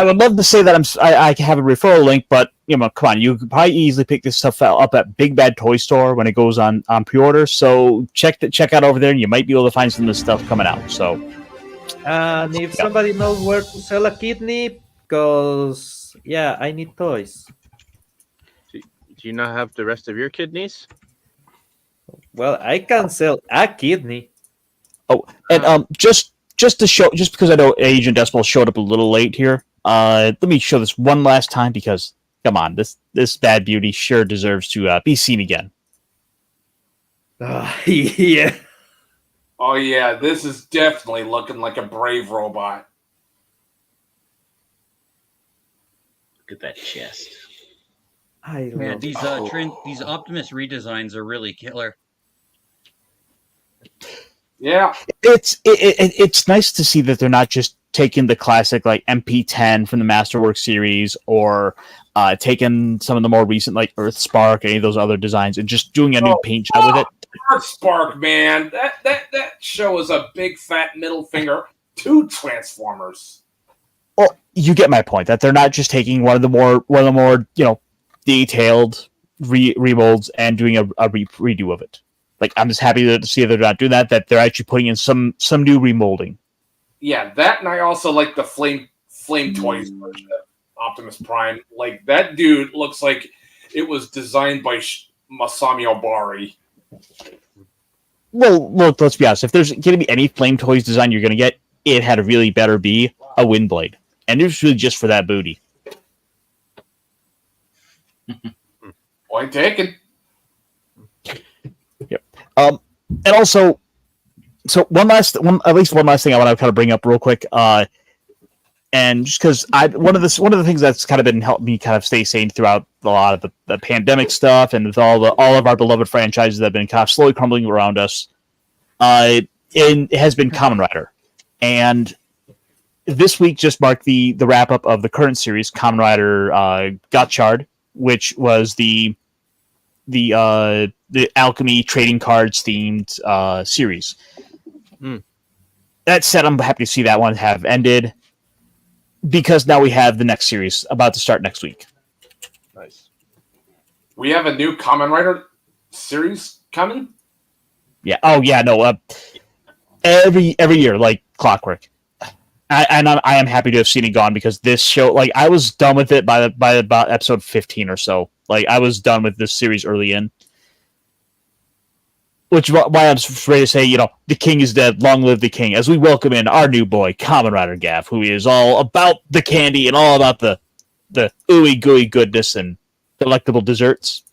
would love to say that I have a referral link, but come on, you could probably easily pick this stuff up at Big Bad Toy Store when it goes on pre-order. So check out over there, and you might be able to find some of this stuff coming out. So, and if somebody knows where to sell a kidney, because I need toys. Do you not have the rest of your kidneys? Well, I can sell a kidney. Oh, and just because I know Agent Decimal showed up a little late here, Let me show this one last time because, come on, this bad beauty sure deserves to be seen again. Yeah. Oh yeah, this is definitely looking like a brave robot. Look at that chest. I Yeah, love these Optimus redesigns are really killer. Yeah, It's nice to see that they're not just taking the classic like MP10 from the Masterworks series or taking some of the more recent like Earthspark, any of those other designs, and just doing a new paint job with it. Earthspark, man, that show is a big fat middle finger to Transformers. Well, you get my point that they're not just taking one of the more detailed remolds and doing a redo of it. Like, I'm just happy to see they're not doing that. That they're actually putting in some new remolding. Yeah, that, and I also like the Flame Toys version of Optimus Prime. Like, that dude looks like it was designed by Masami Obari. Well, look, let's be honest. If there's going to be any Flame Toys design you're going to get, it had to really better be a Windblade. And it was really just for that booty. Point taken. Yep. And also, so at least one last thing I want to kind of bring up real quick. And just because one of the things that's kind of been helping me kind of stay sane throughout a lot of the pandemic stuff and with all of our beloved franchises that have been kind of slowly crumbling around us, it has been Kamen Rider. And this week just marked the wrap up of the current series, Kamen Rider Gotchard, which was the alchemy trading cards themed series. That said, I'm happy to see that one have ended because now we have the next series about to start next week. Nice. We have a new Kamen Rider series coming? Yeah. Oh, yeah. No. Every year, like clockwork. I am happy to have seen it gone because this show, like, I was done with it by about episode 15 or so. Like, I was done with this series early in. Which is why I'm ready to say, the king is dead, long live the king, as we welcome in our new boy, Kamen Rider Gav, who is all about the candy and all about the ooey gooey goodness and delectable desserts.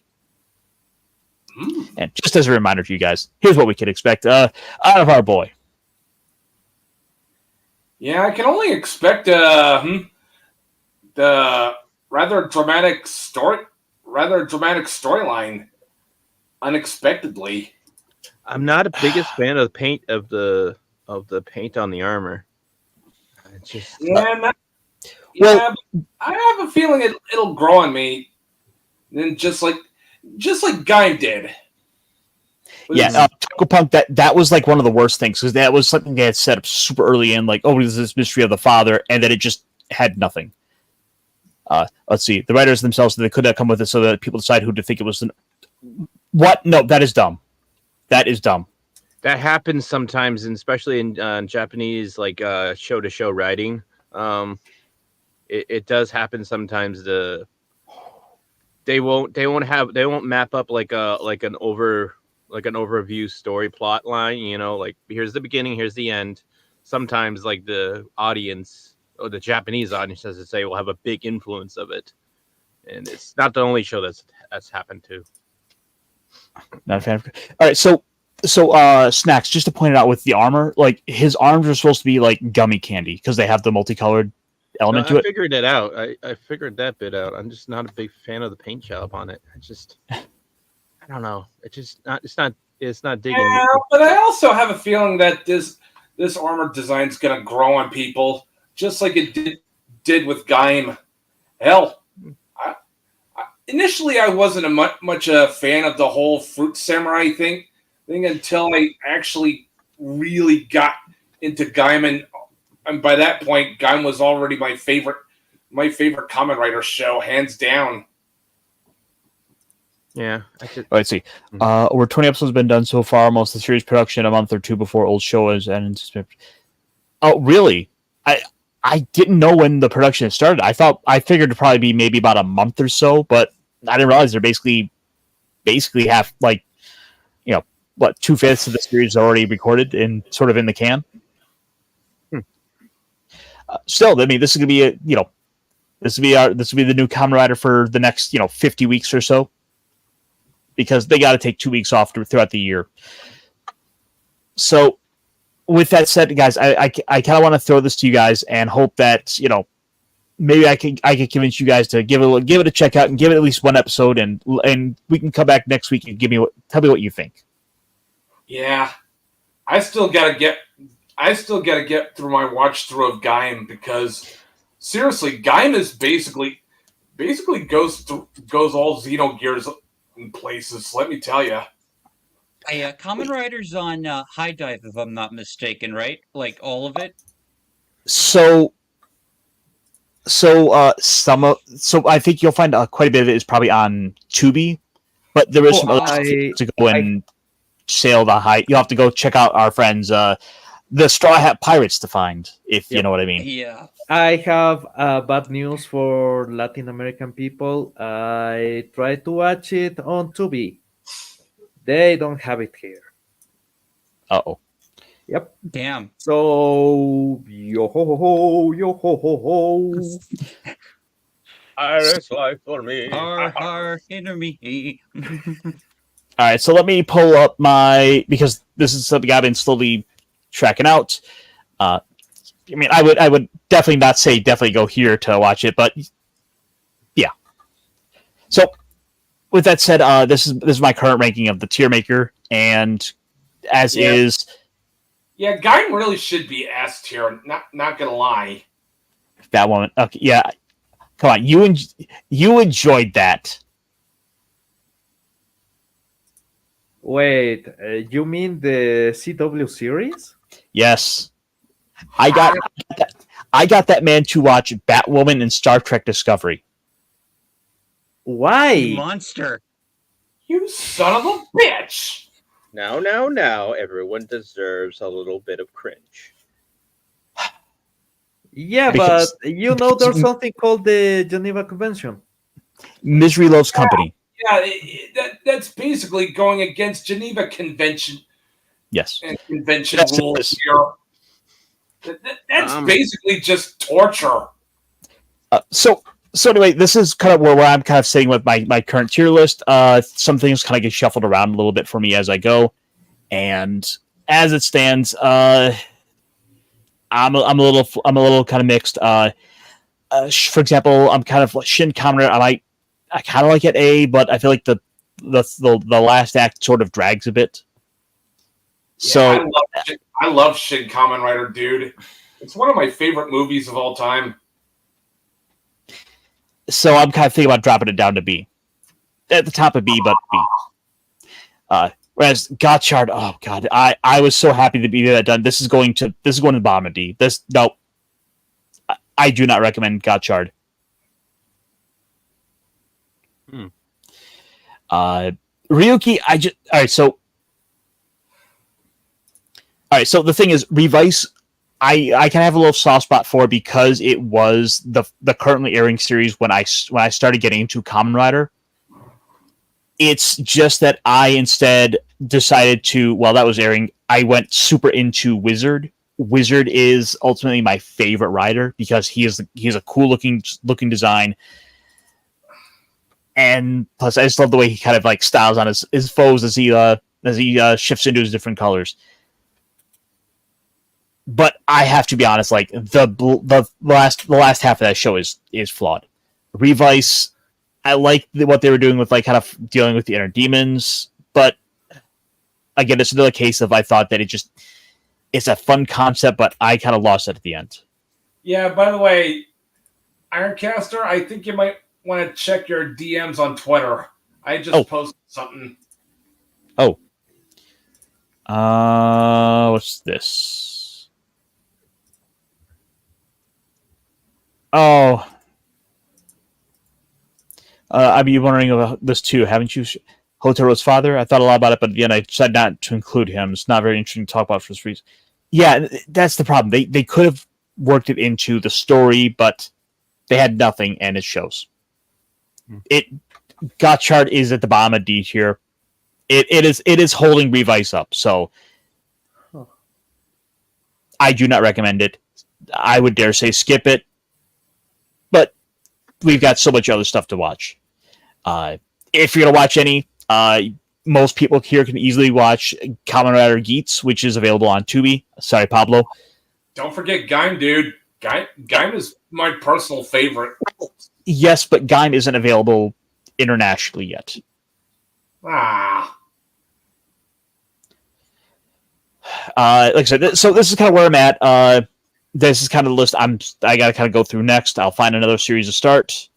And just as a reminder to you guys, here's what we can expect out of our boy. Yeah, I can only expect the rather dramatic storyline unexpectedly. I'm not a biggest fan of the paint of the paint on the armor. It's just I have a feeling it'll grow on me, then just like Gaim did. Yeah, Taco Punk, that was like one of the worst things because that was something they had set up super early in, like, oh, there's this mystery of the father, and then it just had nothing. Let's see, the writers themselves, they could not come with it so that people decide who to think it was. What? No, that is dumb. That is dumb. That happens sometimes, and especially in Japanese, like show-to-show writing. It does happen sometimes. They won't map up like an overview story plot line. Like, here's the beginning, here's the end. Sometimes, like, the audience or the Japanese audience, as I say, will have a big influence of it, and it's not the only show that's happened to. Not a fan of... All right, so Snacks, just to point it out with the armor, like, his arms are supposed to be like gummy candy because they have the multicolored element to it. I figured it out. I figured that bit out. I'm just not a big fan of the paint job on it. I don't know. It's not digging. Yeah, but I also have a feeling that this armor design's gonna grow on people, just like it did with Gaim. Hell, initially I wasn't much a fan of the whole Fruit Samurai thing until I actually really got into Gaim, and by that point, Gaim was already my favorite Kamen Rider show, hands down. Yeah. Let's see. Over 20 episodes have been done so far. Most of the series production a month or two before old show is ended. Oh, really? I didn't know when the production started. I figured it'd probably be maybe about a month or so, but I didn't realize they're basically half, like, 2/5 of the series is already recorded and sort of in the can. Still, I mean, this is going to be This will be the new Kamen Rider for the next 50 weeks or so, because they got to take 2 weeks off throughout the year. So, with that said, guys, I kind of want to throw this to you guys and hope that maybe I can convince you guys to give it a check out and give it at least one episode, and we can come back next week and tell me what you think. Yeah, I still gotta get through my watch through of Gaim, because seriously, Gaim is basically goes all Xenogears in places. Let me tell you. Kamen Rider's on High Dive, if I'm not mistaken, right? Like all of it. So I think you'll find quite a bit of it is probably on Tubi, but there is some other stuff to go and sail the high. You'll have to go check out our friends, the Straw Hat Pirates, to find, if you know what I mean. Yeah. I have bad news for Latin American people. I tried to watch it on Tubi. They don't have it here. Uh-oh. Yep. Damn. So yo ho ho. Irish life for me. Har, me. All right, so let me pull up because this is something I've been slowly tracking out. I mean, I would definitely not say definitely go here to watch it, but yeah. So with that said, this is my current ranking of the tier maker, and is. Yeah, Gaim really should be S tier. Not gonna lie. That woman. Okay, yeah. Come on, you enjoyed that. Wait, you mean the CW series? Yes. I got that man to watch Batwoman and Star Trek Discovery. Why? Monster. You son of a bitch! Now, everyone deserves a little bit of cringe. Yeah, Because- but there's something called the Geneva Convention. Misery loves company. Yeah, that's basically going against Geneva Convention Yes. and convention Yes, it rules is. here. That's basically just torture. So anyway, this is kind of where I'm kind of sitting with my current tier list. Some things kind of get shuffled around a little bit for me as I go, and as it stands, I'm a little kind of mixed. For example, I'm kind of Shin Kamen Rider. I kind of like it A, but I feel like the last act sort of drags a bit. Yeah, I love Shin Kamen Rider, dude. It's one of my favorite movies of all time. So I'm kind of thinking about dropping it down to B. At the top of B, but B. Whereas Gotchard, oh god, I was so happy to be that done. This is going to the bottom of D. I do not recommend Gotchard. Ryuki, all right. So the thing is, Revice, I can have a little soft spot for, because it was the currently airing series when I started getting into Kamen Rider. It's just that I instead decided to, while that was airing, I went super into Wizard. Wizard is ultimately my favorite rider because he has a cool looking design, and plus I just love the way he kind of like styles on his foes as he shifts into his different colors. But I have to be honest, like the last half of that show is flawed. Revice, I like what they were doing with like kind of dealing with the inner demons, but again, it's another case of I thought that it's a fun concept, but I kind of lost it at the end. Yeah, by the way, Ironcaster, I think you might want to check your DMs on Twitter. I just posted something. Oh. What's this? Oh. I'd be wondering about this too. Haven't you? Hotaro's father? I thought a lot about it, but again, I decided not to include him. It's not very interesting to talk about for this reason. Yeah, that's the problem. They could have worked it into the story, but they had nothing, and it shows. Gotchard is at the bottom of D tier. It is holding Revice up, so I do not recommend it. I would dare say skip it. But we've got so much other stuff to watch. If you're gonna watch any, most people here can easily watch Kamen Rider Geats, which is available on Tubi. Sorry, Pablo. Don't forget Gaim, dude. Gaim is my personal favorite. Yes, but Gaim isn't available internationally yet. Ah. Like I said, so this is kind of where I'm at. This is kind of the list I got to kind of go through next. I'll find another series to start.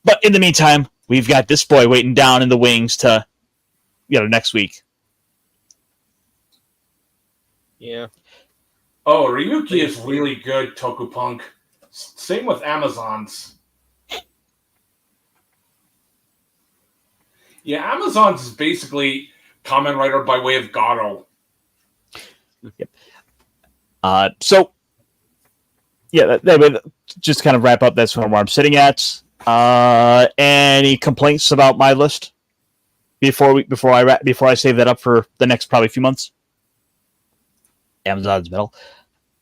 But in the meantime, we've got this boy waiting down in the wings to, next week. Yeah. Oh, Ryuki is really good, Tokupunk. Same with Amazons. Yeah, Amazons is basically Kamen Rider by way of Garo. Yep. That just kind of wrap up. That's where I'm sitting at. Any complaints about my list before I save that up for the next probably few months? Amazon's metal.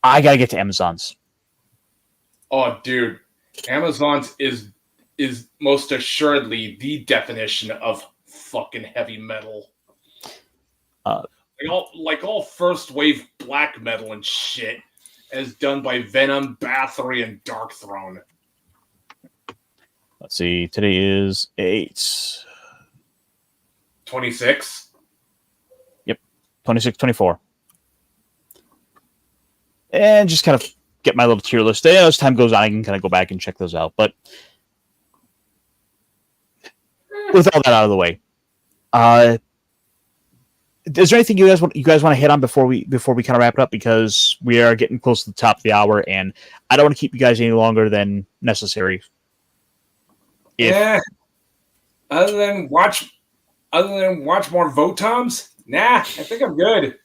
I gotta get to Amazon's. Oh, dude, Amazon's is most assuredly the definition of fucking heavy metal. Like all first wave black metal and shit, as done by Venom, Bathory, and Darkthrone. Let's see. Today is 26. Yep, 26, 24. And just kind of get my little tier list. As time goes on, I can kind of go back and check those out. But with all that out of the way, is there anything you guys want to hit on before we kind of wrap it up? Because we are getting close to the top of the hour, and I don't want to keep you guys any longer than necessary. Yeah. Other than watch more Votoms? Nah, I think I'm good.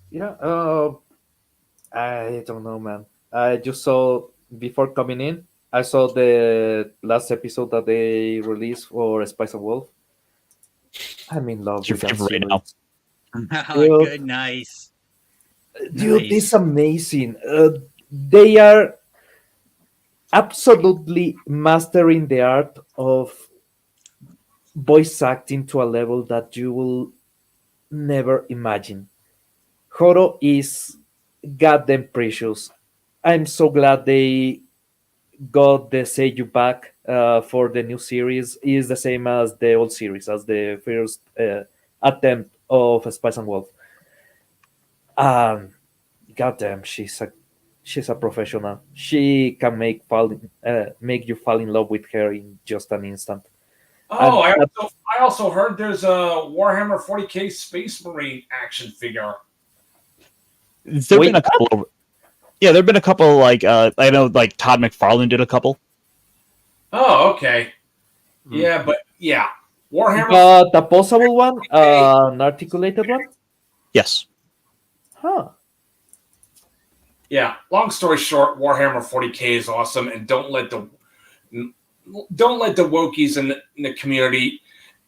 Yeah, I don't know, man. I just saw before coming in. I saw the last episode that they released for Spice and Wolf. I'm in love It's your with that favorite series. right now. Good, nice. Dude, Nice. this is amazing. They are absolutely mastering the art of voice acting to a level that you will never imagine. Horo is goddamn precious. I'm so glad they got the Seiyu back for the new series. It is the same as the old series, as the first attempt of Spice and Wolf. Goddamn, she's a professional. She can make you fall in love with her in just an instant. Oh, And I also heard there's a Warhammer 40k Space Marine action figure. There've been a couple. There've been a couple. Like I know, like Todd McFarlane did a couple. Oh, okay. Yeah, but yeah, Warhammer. The possible one, an articulated one. Yes. Huh. Yeah. Long story short, Warhammer 40k is awesome, and don't let the wokies in the community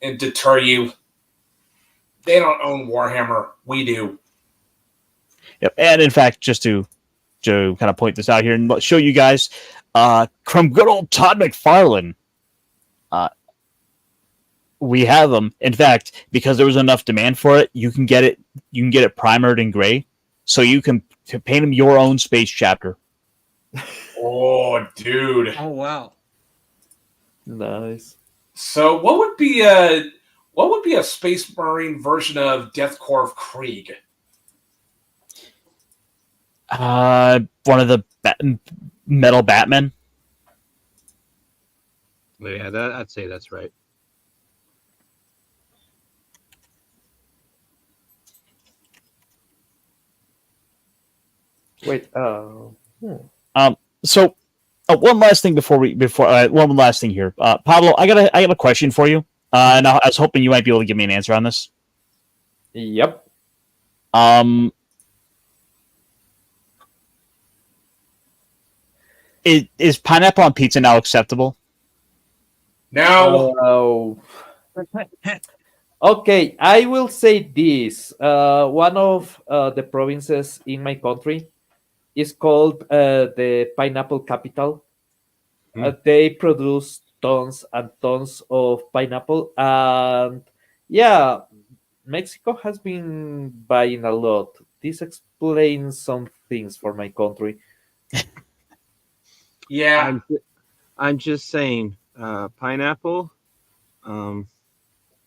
deter you. They don't own Warhammer. We do. Yep. And in fact, just to kind of point this out here and show you guys, from good old Todd McFarlane, we have them. In fact, because there was enough demand for it, you can get it. You can get it primered in gray, so you can paint him your own space chapter. Oh, dude! Oh, wow! Nice. So, what would be a Space Marine version of Death Corps of Krieg? One of the metal Batman. Yeah, I'd say that's right. Wait. So one last thing one last thing here, Pablo. I got a question for you, and I was hoping you might be able to give me an answer on this. Yep. Is pineapple on pizza now acceptable? No. Okay, I will say this. One of the provinces in my country is called the Pineapple Capital. They produce tons and tons of pineapple, and yeah, Mexico has been buying a lot. This explains some things for my country. Yeah. I'm just saying, pineapple. It's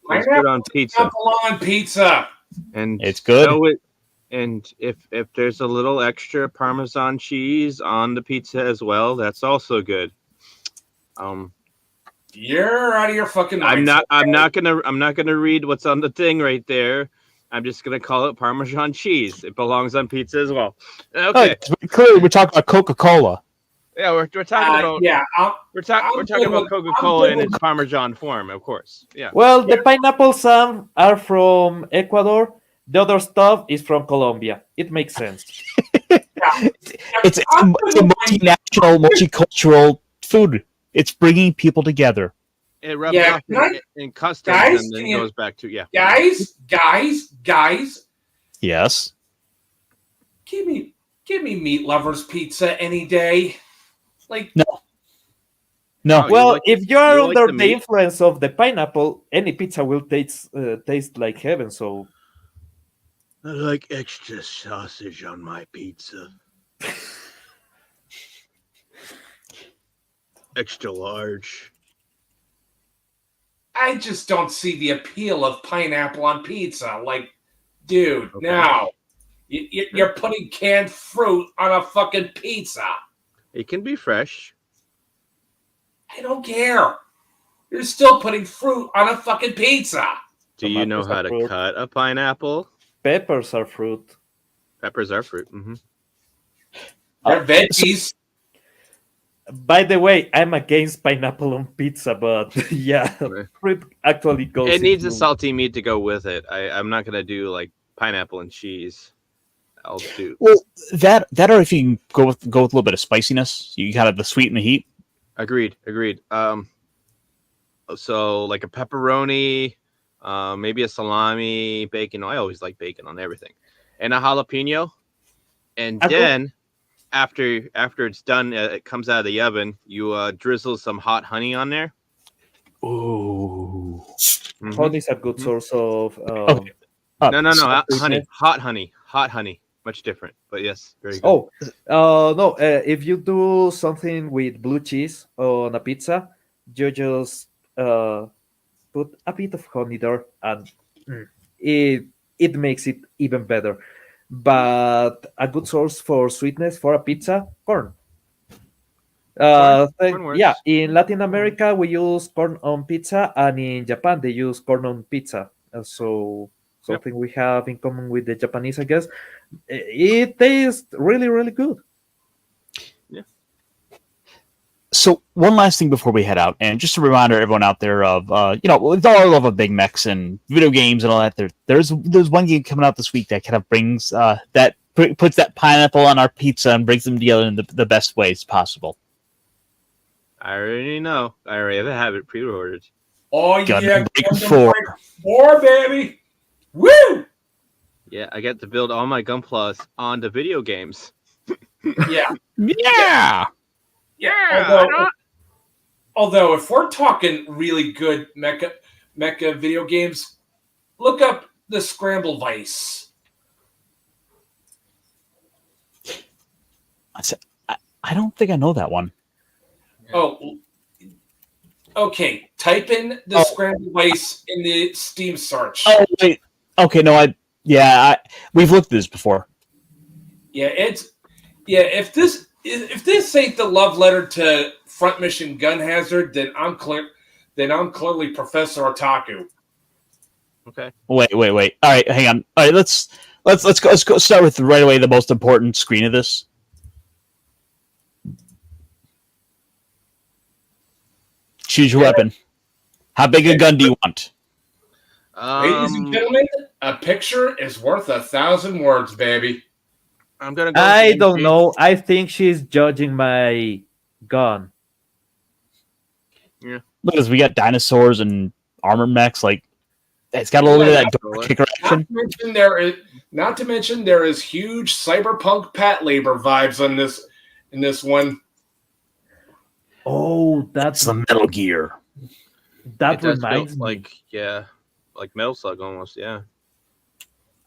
Pineapple good on pizza, on pizza. and It's good. and if there's a little extra Parmesan cheese on the pizza as well, that's also good. You're out of your fucking mind. I'm not gonna read what's on the thing right there. I'm just gonna call it Parmesan cheese. It belongs on pizza as well. Okay. Clearly, we're talking about Coca-Cola. Yeah, we're talking about we're talking about Coca-Cola in its Parmesan form, of course. Yeah. Well, the pineapple some are from Ecuador. The other stuff is from Colombia. It makes sense. It's a multinational, multicultural food. It's bringing people together. It rubs off in customs and then goes back to guys. Yes. Give me meat lovers pizza any day. Like no. Well, if you are under the influence of the pineapple, any pizza will taste like heaven. So I like extra sausage on my pizza. Extra large. I just don't see the appeal of pineapple on pizza. Like, dude, now you're putting canned fruit on a fucking pizza. It can be fresh. I don't care. You're still putting fruit on a fucking pizza. Do you know how to cut a pineapple? Peppers are fruit. Peppers are fruit. Mm-hmm. They're veggies. By the way, I'm against pineapple on pizza, but yeah, fruit actually goes. It needs a salty meat to go with it. I'm not gonna do like pineapple and cheese. I'll do that, or if you can go with a little bit of spiciness, you kind of the sweet and the heat. Agreed. So like a pepperoni, maybe a salami, bacon. I always like bacon on everything, and a jalapeno, and then. After it's done, it comes out of the oven. You drizzle some hot honey on there. Ooh, honey is a good source of. No, honey, hot honey, much different. But yes, very good. No. If you do something with blue cheese on a pizza, you just put a bit of honey there, and it makes it even better. But a good source for sweetness for a pizza, corn. Corn Yeah, in Latin America we use corn on pizza, and in Japan they use corn on pizza. So something we have in common with the Japanese, I guess. It tastes really, really good. Yeah. So one last thing before we head out, and just a reminder, everyone out there of with all our love of Big Mex and video games and all that, there's one game coming out this week that kind of brings that puts that pineapple on our pizza and brings them together in the best ways possible. I already know. I already have it pre-ordered. Oh Gundam yeah, Break 4, baby! Woo! Yeah, I get to build all my Gunplas onto video games. Yeah. Yeah. Yeah. Although, if we're talking really good mecha video games, look up the Scramble Vice. I don't think I know that one. Oh, okay. Type in the Scramble Vice in the Steam search. Oh wait. Okay, no, we've looked at this before. Yeah, if this ain't the love letter to Front Mission Gun Hazard, then I'm clearly Professor Otaku. Okay. Wait. All right, hang on. All right, let's go start with right away the most important screen of this. Choose your weapon. How big a gun do you want? Ladies and gentlemen, a picture is worth 1,000 words, baby. I'm gonna go. I don't know. I think she's judging my gun. Yeah. Look, we got dinosaurs and armor mechs. Like, it's got a little bit of that door kicker. action. Not to mention there is huge cyberpunk Pat Labor vibes on this in this one. Oh, That's the Metal Gear. that It does reminds feel me. like Metal Slug almost. Yeah.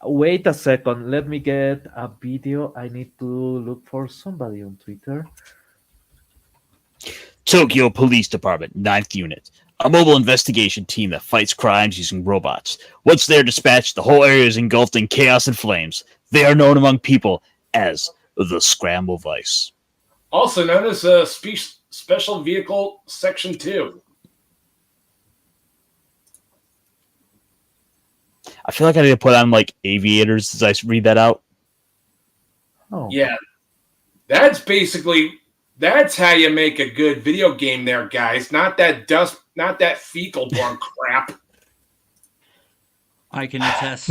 Wait a second. Let me get a video. I need to look for somebody on Twitter. Tokyo Police Department, 9th Unit. A mobile investigation team that fights crimes using robots. Once they're dispatched, the whole area is engulfed in chaos and flames. They are known among people as the Scramble Vice. Also known as Special Vehicle Section 2. I feel like I need to put on like aviators as I read that out. Oh, Yeah. That's how you make a good video game there, guys. Not that fecal born crap. I can attest.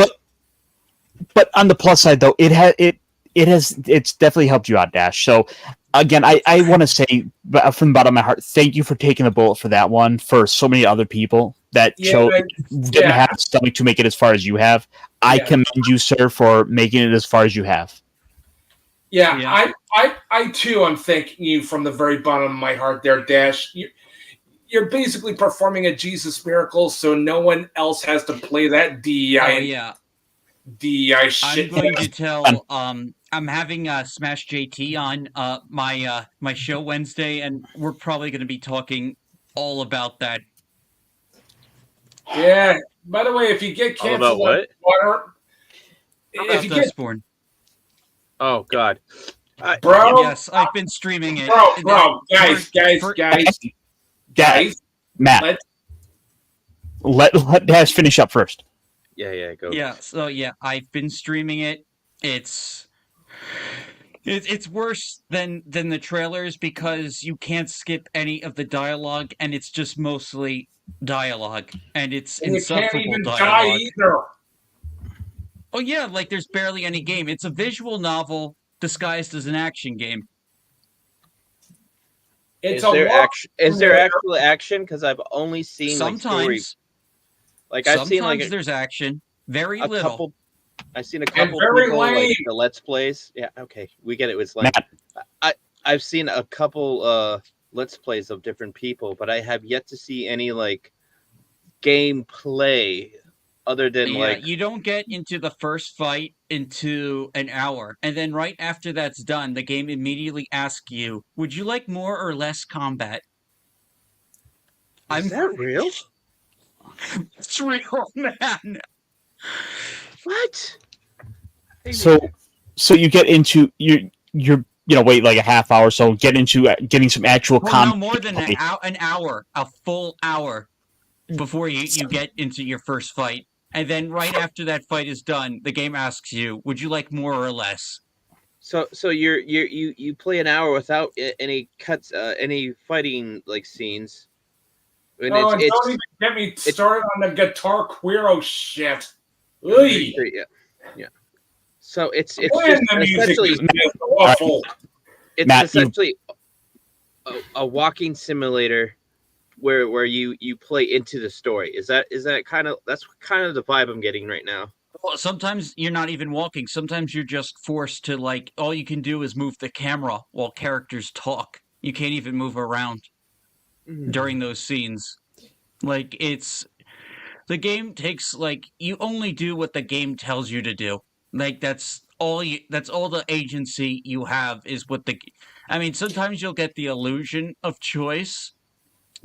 But on the plus side, though, it's definitely helped you out, Dash. So again, I want to say from the bottom of my heart, thank you for taking the bullet for that one. For so many other people that didn't have the stomach to make it as far as you have, I commend you, sir, for making it as far as you have. Yeah. I too am thanking you from the very bottom of my heart there, Dash. You're basically performing a Jesus miracle, so no one else has to play that DEI. DEI shit. I'm going to tell. I'm having Smash JT on my show Wednesday, and we're probably going to be talking all about that. Yeah. By the way, if you get All canceled, about what? water, About if you get Dustborn. Oh God. bro, Yes, I've been streaming it. bro, guys, Matt, let Dash finish up first. Yeah. Go. Yeah, so I've been streaming it. It's worse than the trailers because you can't skip any of the dialogue, and it's just mostly dialogue, and it's and you can't insufferable even die dialogue. either. Oh yeah, like there's barely any game. It's a visual novel disguised as an action game. It's Is there actual action? Because I've only seen Sometimes, I've seen like there's action. Very a little. couple. I've seen a couple very people like lame. the Let's Plays. Yeah, okay, we get it. It's like I've seen a couple Let's Plays of different people, but I have yet to see any like gameplay other than you don't get into the first fight into an hour, and then right after that's done, the game immediately asks you, "Would you like more or less combat?" Is that real? It's real, man. What? So you get into you're wait like a half hour, so get into getting some actual combat. No, more than an hour, a full hour before you get into your first fight. And then right after that fight is done, the game asks you, "Would you like more or less?" So you play an hour without any cuts, any fighting like scenes. And don't even get me started on the Guitar Queero shit. Yeah. So it's When just the music essentially is awful. it's Matt, essentially a walking simulator where you play into the story. Is that that's kind of the vibe I'm getting right now. Well, sometimes you're not even walking. Sometimes you're just forced to, like, all you can do is move the camera while characters talk. You can't even move around during those scenes. Like, the game takes, like, you only do what the game tells you to do. Like, that's all the agency you have is sometimes you'll get the illusion of choice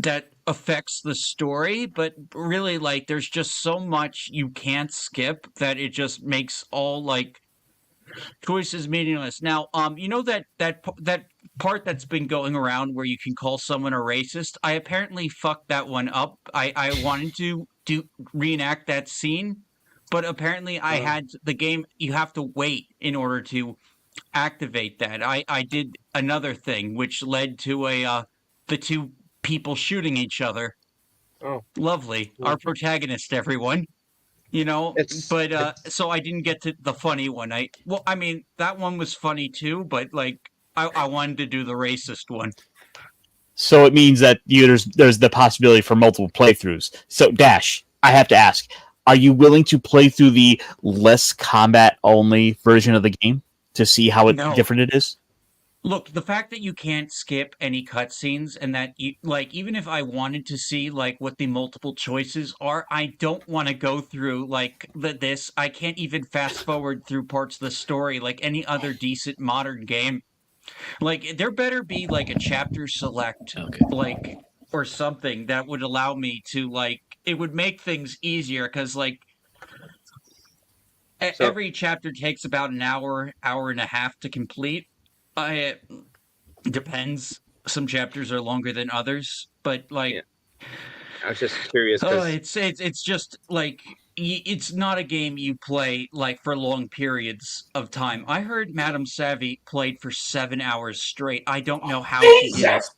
that affects the story, but really, like, there's just so much you can't skip that it just makes all, like, choices meaningless. Now, that part that's been going around where you can call someone a racist, I apparently fucked that one up. I wanted to reenact that scene, but apparently I had the game, you have to wait in order to activate that. I did another thing, which led to the two people shooting each other. Oh, lovely. Our protagonist, everyone. So I didn't get to the funny one. That one was funny too, but like I wanted to do the racist one. So it means that there's the possibility for multiple playthroughs. So Dash, I have to ask, are you willing to play through the less combat only version of the game to see how No. different it is? Look, the fact that you can't skip any cutscenes and that you like, even if I wanted to see like what the multiple choices are, I don't want to go through like this. I can't even fast forward through parts of the story like any other decent modern game. Like there better be like a chapter select, Okay. like or something that would allow me to like it would make things easier because like So- every chapter takes about an hour, hour and a half to complete. It depends. Some chapters are longer than others, but like, Yeah. I was just curious oh, because it's just like it's not a game you play like for long periods of time. I heard Madame Savvy played for 7 hours straight. I don't know how she did it. Jesus!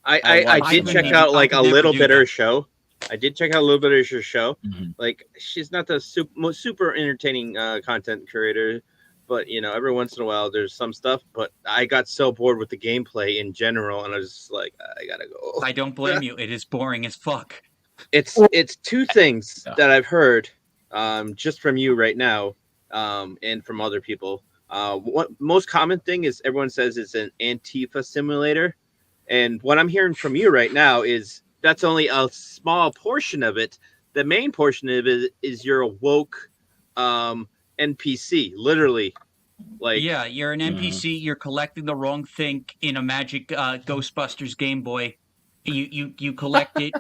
I I did couldn't check even- out I like could a never little do bit of that. her show. I did check out a little bit of her show. Mhm. Like she's not the most super entertaining content creator, but you know every once in a while there's some stuff. But I got so bored with the gameplay in general, and I was just like, I gotta go. I don't blame you. It is boring as fuck. It's two things Yeah. that I've heard just from you right now and from other people. What most common thing is everyone says it's an Antifa simulator, and what I'm hearing from you right now is that's only a small portion of it. The main portion of it is you're a woke NPC, literally. Like Yeah, you're an NPC. You're collecting the wrong thing in a magic Ghostbusters Game Boy. You collect it.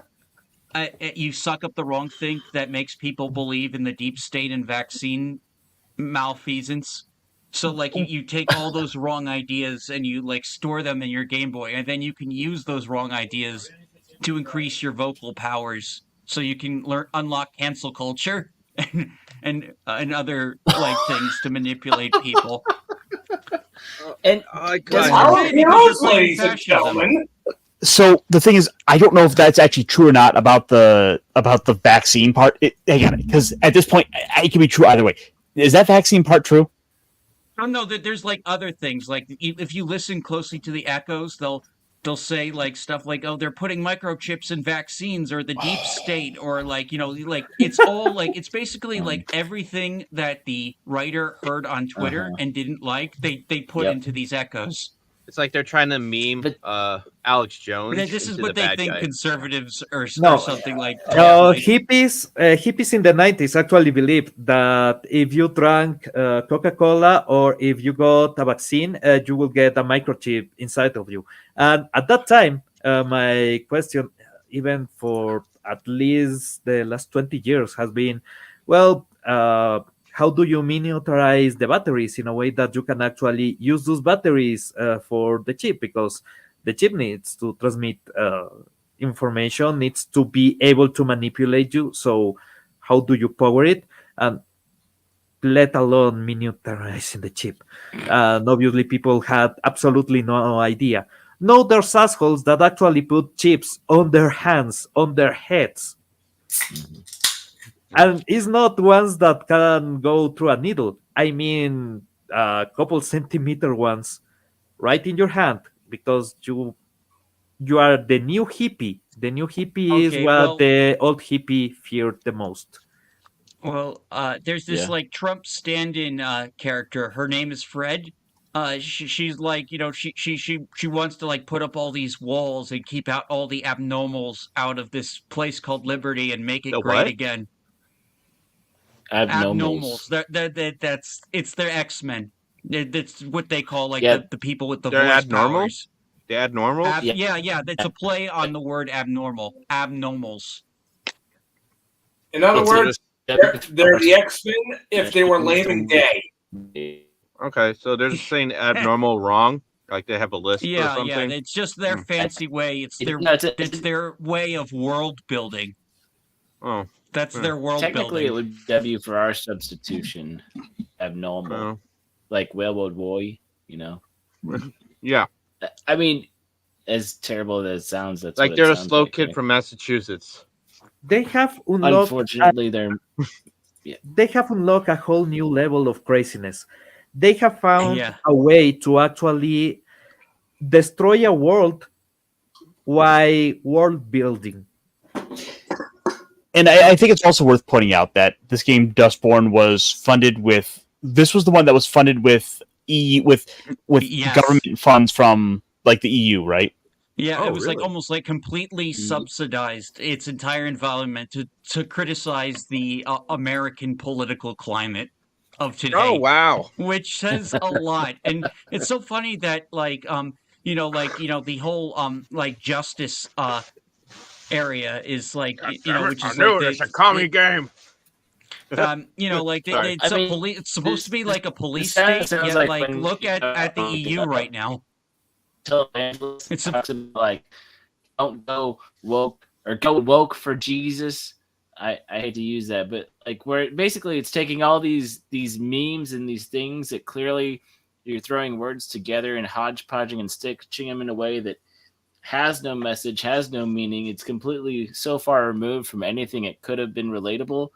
You suck up the wrong thing that makes people believe in the deep state and vaccine malfeasance. So like you take all those wrong ideas and you like store them in your Game Boy, and then you can use those wrong ideas to increase your vocal powers. So you can unlock cancel culture and other like things to manipulate people. And I does got- Our Okay, because heroes, you're fighting ladies and fascism. gentlemen. So the thing is, I don't know if that's actually true or not about the vaccine part. Again, because at this point, it can be true either way. Is that vaccine part true? Oh no, there's like other things. Like if you listen closely to the echoes, they'll say like stuff like, "Oh, they're putting microchips in vaccines," or the deep state, or like like it's all like it's basically like everything that the writer heard on Twitter and didn't like. They put Yep. into these echoes. it's like they're trying to meme But- Alex Jones. But this is into what the they bad think guy. conservatives or No. something like. No, like- hippies in the 90s actually believed that if you drank Coca-Cola or if you got a vaccine, you will get a microchip inside of you. And at that time, my question, even for at least the last 20 years, has been, well, how do you miniaturize the batteries in a way that you can actually use those batteries for the chip? Because the chip needs to transmit information, needs to be able to manipulate you. So how do you power it? And let alone miniaturizing the chip. And obviously people had absolutely no idea. No, there's assholes that actually put chips on their hands, on their heads. And it's not ones that can go through a needle. I mean, a couple centimeter ones right in your hand, because you are the new hippie. The new hippie is Okay, what well- the old hippie feared the most. Well, there's this Yeah. like Trump stand-in character. Her name is Fred. She's like, she wants to like put up all these walls and keep out all the abnormals out of this place called Liberty and make it The great what? again. Abnormals. It's their X-Men. That's what they call like Yeah. the people with the They're voice abnormal? powers. The abnormal. Yeah, that's a play on the word abnormal. Abnormals. In other It's words, they're the X-Men if they were lame and gay. Okay, so they're just saying abnormal wrong. Like they have a list or Yeah, something. it's just their fancy way. It's their No, it's their way of world building. Oh, That's Hmm. their world Technically, it building. would W for our substitution. Abnormal. oh. Like Railroad Boy, Yeah. I mean, as terrible as it sounds, that's Like what it they're a sounds slow like, kid right? from Massachusetts. They have unlocked Unfortunately, they're a whole new level of craziness. They have found Yeah. a way to actually destroy a world while world building. And I think it's also worth pointing out that this game Dustborn was funded with. This was the one that was funded with Yes. government funds from like the EU, right? Yeah, Oh, it was like really? almost like completely subsidized its entire involvement to criticize the American political climate of today. Oh, wow. Which says a lot. And it's so funny that the whole like justice area is like which I is knew like it. It's a commie game. Sorry. it's supposed to be like a police sounds state, yet like like when look at the EU right now. Televangelist It's a- talks about, like, don't go woke or go woke for Jesus. I hate to use that, but like where basically it's taking all these memes and these things that clearly you're throwing words together and hodgepodging and stitching them in a way that has no message, has no meaning. It's completely so far removed from anything it could have been relatable.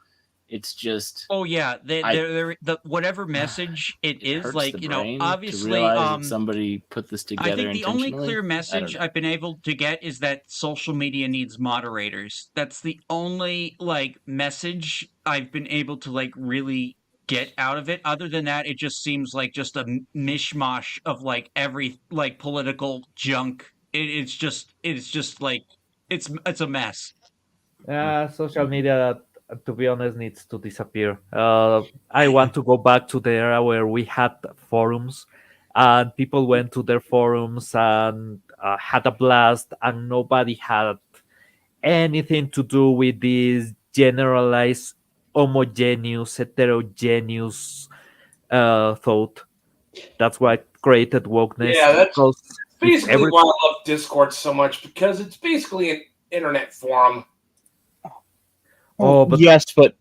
It's just Oh yeah, the whatever message it is, hurts like the brain to obviously realize that somebody put this together I think the only intentionally. clear I don't message know. I've been able to get is that social media needs moderators. That's the only like message I've been able to like really get out of it. Other than that, it just seems like just a mishmash of like every like political junk. It's just like it's a mess. Social media, to be honest, needs to disappear. I want to go back to the era where we had forums and people went to their forums and had a blast, and nobody had anything to do with this generalized, homogeneous, heterogeneous thought. That's what created wokeness. Yeah, that's Because if basically every why I love Discord so much, because it's basically an internet forum. Oh, but yes, but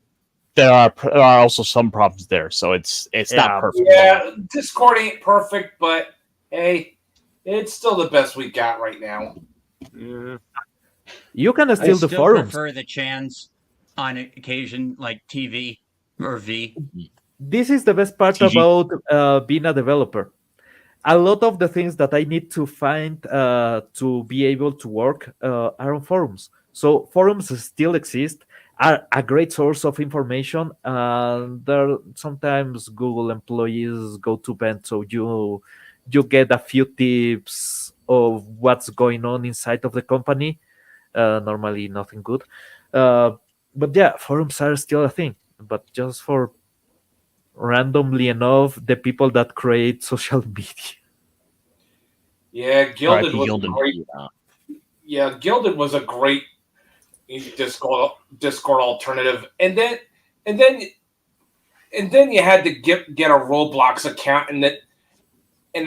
there are also some problems there, so it's Yeah. not perfect. Yeah, Discord ain't perfect, but hey, it's still the best we got right now. Yeah. you can I steal the still forums. prefer the chans on occasion, like TV or V. This is the best part TG. about being a developer. A lot of the things that I need to find to be able to work are on forums. So forums still exist, are a great source of information. There sometimes Google employees go to bed, so you get a few tips of what's going on inside of the company. Normally nothing good, but yeah, forums are still a thing. But just for randomly enough, the people that create social media. Yeah, Gilded R.I.P. was Gilded. a great. Yeah, Gilded was a great Discord alternative, and then you had to get a Roblox account, and it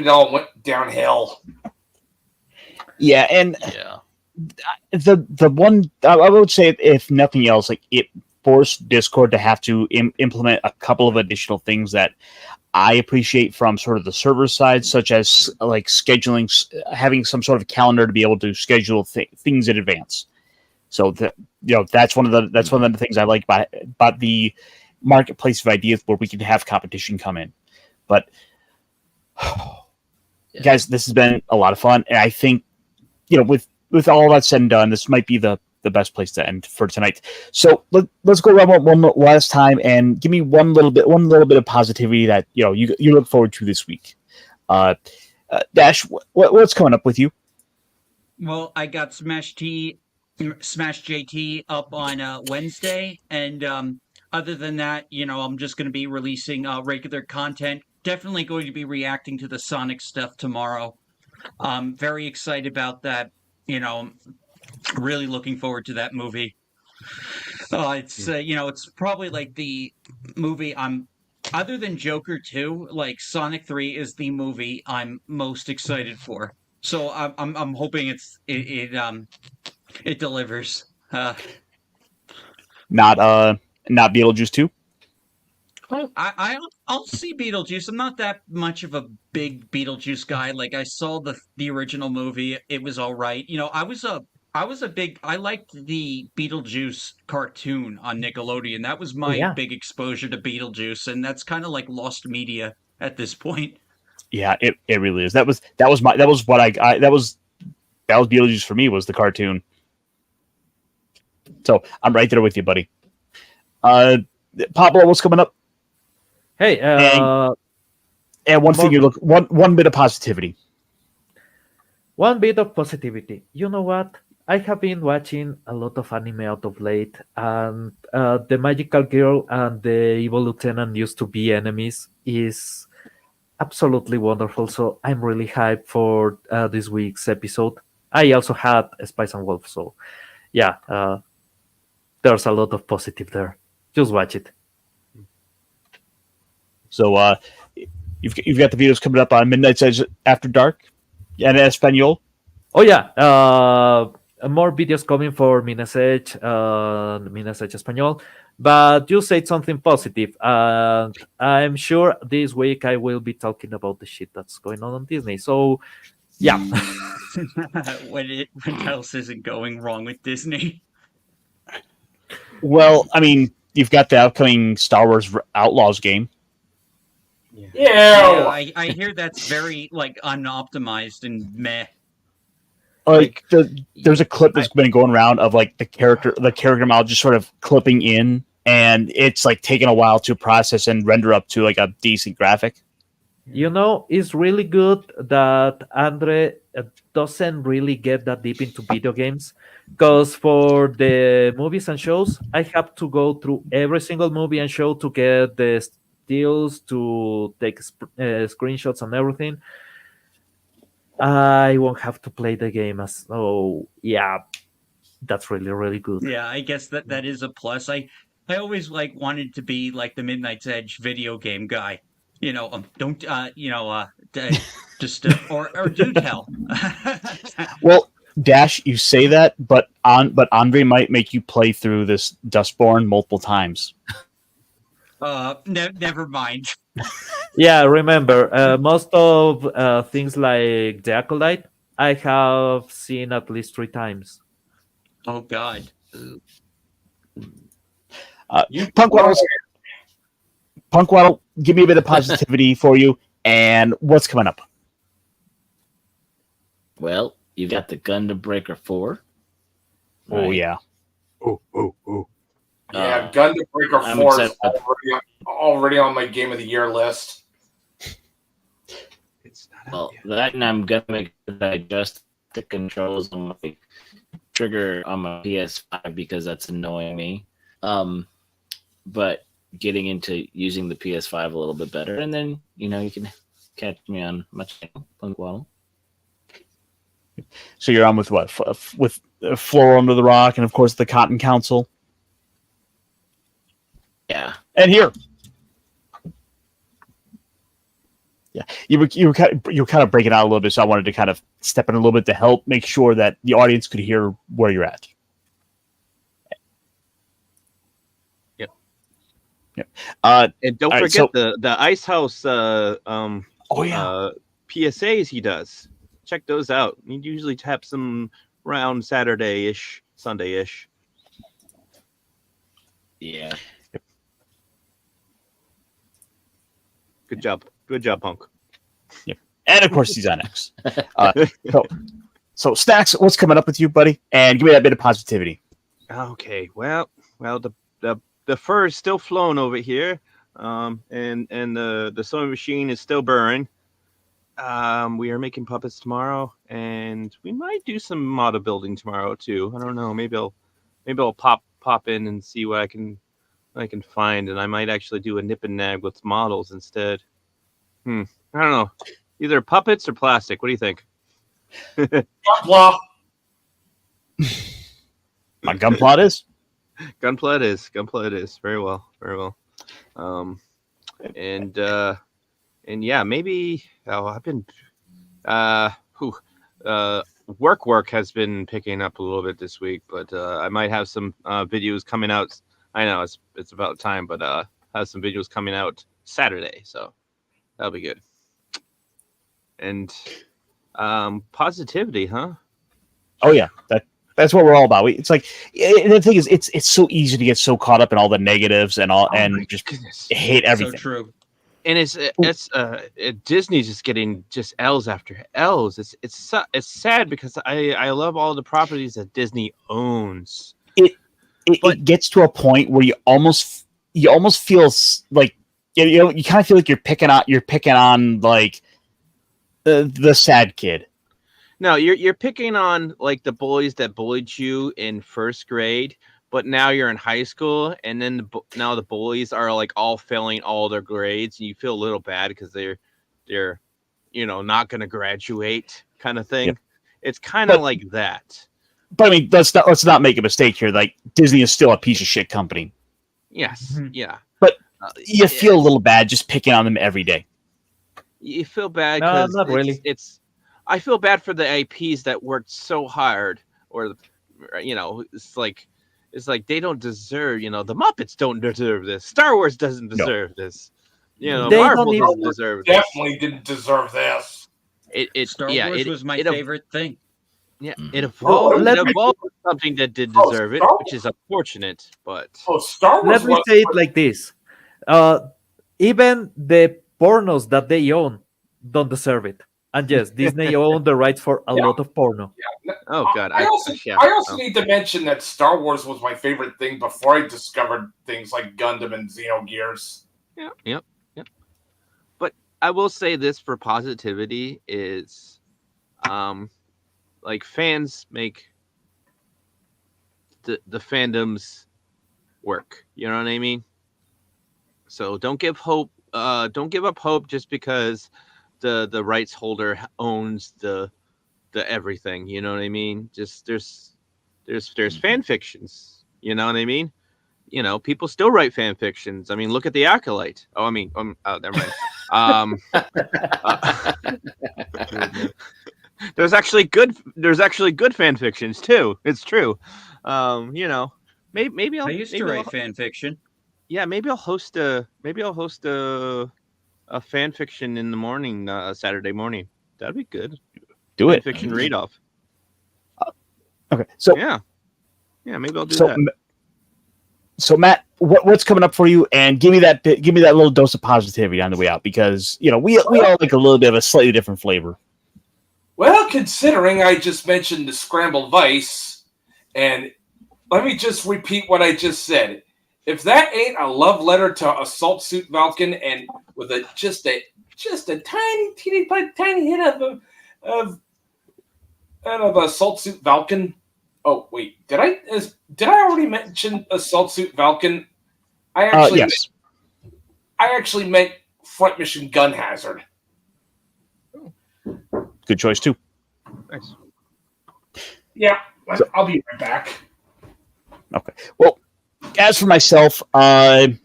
all went downhill. Yeah, and Yeah. the one I would say, if nothing else, like it forced Discord to have to implement a couple of additional things that I appreciate from sort of the server side, such as like scheduling, having some sort of calendar to be able to schedule things in advance. So that's one of the things I like about the marketplace of ideas, where we can have competition come in. But guys, this has been a lot of fun, and I think with all that said and done, this might be the best place to end for tonight. So let's go around one last time and give me one little bit of positivity that you look forward to this week. Dash, what's coming up with you? Well, I got Smash JT up on Wednesday, and other than that, I'm just going to be releasing regular content. Definitely going to be reacting to the Sonic stuff tomorrow. Very excited about that. Really looking forward to that movie. It's probably like the movie other than Joker 2, like Sonic 3 is the movie I'm most excited for. So I'm hoping it delivers. Not Beetlejuice 2? I'll see Beetlejuice. I'm not that much of a big Beetlejuice guy. Like I saw the original movie. It was all right. I liked the Beetlejuice cartoon on Nickelodeon. That was my big exposure to Beetlejuice, and that's kind of like lost media at this point. Yeah, it really is. That was Beetlejuice for me, was the cartoon. So I'm right there with you, buddy. Pablo, what's coming up? Hey, And one thing one bit of positivity. one bit of positivity. You know what? I have been watching a lot of anime out of late, and the magical girl and the evil lieutenant used to be enemies is absolutely wonderful. So I'm really hyped for this week's episode. I also had Spice and Wolf, so yeah, there's a lot of positive there. Just watch it. So you've got the videos coming up on Midnight's Edge After Dark and Espanol. Oh yeah, more videos coming for Minas Edge Espanol. But you said something positive, and I'm sure this week I will be talking about the shit that's going on Disney. So yeah, What else isn't going wrong with Disney? Well, I mean, you've got the upcoming Star Wars Outlaws game. Yeah, I hear that's very like unoptimized and meh. Like there's a clip that's been going around of like the character model just sort of clipping in, and it's like taking a while to process and render up to like a decent graphic. you know, it's really good that Andre doesn't really get that deep into video games. Because for the movies and shows, I have to go through every single movie and show to get the stills, to take screenshots and everything. I won't have to play the game as so. Yeah, that's really really good. Yeah, I guess that is a plus. I always like wanted to be like the Midnight's Edge video game guy. Don't just or do tell. Well, Dash, you say that, but Andre might make you play through this Dustborn multiple times. Never mind. Yeah, remember most of things like the Acolyte, I have seen at least 3 times. Oh God. Punk Waddle, give me a bit of positivity for you, and what's coming up? Well, you've got the Gundam Breaker 4. Oh yeah. Oh. Yeah, Gundam Breaker I'm 4 is excited. already on my Game of the Year list. Well, that and I'm gonna make sure that I adjust the controls on my trigger on my PS5 because that's annoying me. But getting into using the PS5 a little bit better, and then you can catch me on my channel, Punk Waddle. So you're on with what? With Floor Under the Rock, and of course the Cotton Council. Yeah, And here. Yeah, you were kind of breaking out a little bit, so I wanted to kind of step in a little bit to help make sure that the audience could hear where you're at. Yep. And don't forget the Ice House PSAs he does. Check those out. He usually taps them around Saturday-ish, Sunday-ish. yeah. Good job, Punk. Yep. And of course he's on X. So Stacks, what's coming up with you, buddy? And give me that bit of positivity. Okay, well, the fur is still flowing over here, and the sewing machine is still burring. We are making puppets tomorrow, and we might do some model building tomorrow too. I don't know. Maybe I'll pop in and see what I can find, and I might actually do a nip and nag with models instead. I don't know. Either puppets or plastic. What do you think? Gunpla. My gunplot is? Gunpla it is. Very well. And yeah, maybe I've been work has been picking up a little bit this week, but I might have some videos coming out. I know it's about time, but have some videos coming out Saturday, so that'll be good. And positivity, huh? Oh yeah, that's what we're all about. The thing is, it's so easy to get so caught up in all the negatives and just hate everything. So true. And it's Disney's just getting just L's after L's. It's sad because I love all the properties that Disney owns. it gets to a point where you almost feel like you kind of feel like you're picking on like the sad kid. No, you're picking on like the bullies that bullied you in first grade, but now you're in high school, and then now the bullies are like all failing all their grades, and you feel a little bad because they're not going to graduate, kind of thing. Yep. It's kind of like that. But I mean, let's not make a mistake here. Like, Disney is still a piece of shit company. Yes, yeah. But you feel a little bad just picking on them every day. You feel bad No, because not really. I feel bad for the IPs that worked so hard, or it's like they don't deserve. The Muppets don't deserve this. Star Wars doesn't deserve this. Marvel doesn't deserve this. Definitely didn't deserve this. Star Wars was my favorite thing. Yeah, it evolved. let It me- evolved to something that did deserve it, Star which is unfortunate. But Star Wars. Let me say it like this: even the pornos that they own don't deserve it. And yes, Disney owned the rights for a lot of porno. oh god, I also need to mention that Star Wars was my favorite thing before I discovered things like Gundam and Xenogears. Yep. But I will say this for positivity is, like fans make the fandoms work. You know what I mean? So don't give hope. Don't give up hope just because the rights holder owns the everything. You know what I mean? Just there's fan fictions. You know what I mean? People still write fan fictions. I mean, look at The Acolyte. Oh, I mean, never mind. There's actually good fan fictions too. It's true. Maybe I used to write fan fiction. Yeah, maybe I'll host a fan fiction in the morning, Saturday morning. That'd be good. Do fan it. Fiction read off. Okay, so Yeah, maybe I'll do that. So Matt, what's coming up for you? And give me that little dose of positivity on the way out, because we all like a little bit of a slightly different flavor. Well, considering I just mentioned the Scrambled Vice, and let me just repeat what I just said. If that ain't a love letter to Assault Suit Falcon, and with just a tiny hit of Assault Suit Falcon. Oh wait, did I already mention Assault Suit Falcon? Yes. I actually meant Front Mission Gun Hazard. Good choice too. Nice. Yeah, I'll be right back. Okay. Well, as for myself, I'm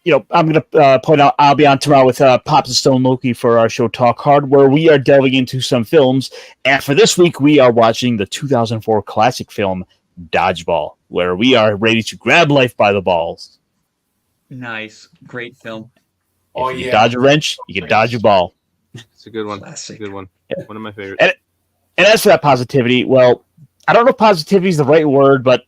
going to point out I'll be on tomorrow with Pops and Stone Loki for our show Talk Hard, where we are delving into some films. And for this week, we are watching the 2004 classic film Dodgeball, where we are ready to grab life by the balls. Nice, great film. If you dodge a wrench, you can dodge a ball. It's a good one. Classic. It's a good one. Yeah. One of my favorites. And as for that positivity, well, I don't know if positivity is the right word, but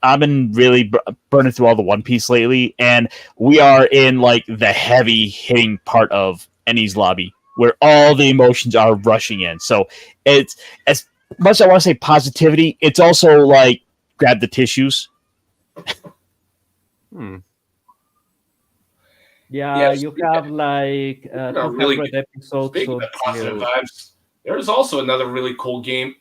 I've been really burning through all the One Piece lately, and we are in like the heavy hitting part of Enies Lobby, where all the emotions are rushing in. So it's, as much as I want to say positivity, it's also like grab the tissues. Yeah, you have like 200 episodes. Speaking of positive vibes, there's also another really cool game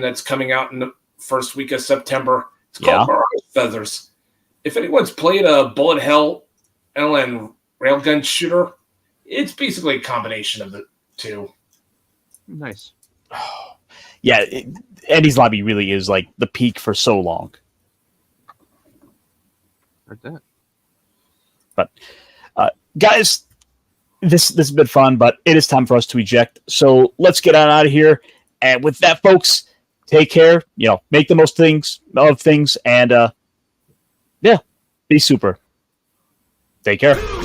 that's coming out in the first week of September. It's called Mirage Feathers. If anyone's played a bullet hell and railgun shooter, it's basically a combination of the two. Nice. Yeah, Enies Lobby really is like the peak for so long. Like that. But guys, this has been fun, but it is time for us to eject. So let's get on out of here. And with that, folks, take care. Make the most of things, and be super. Take care.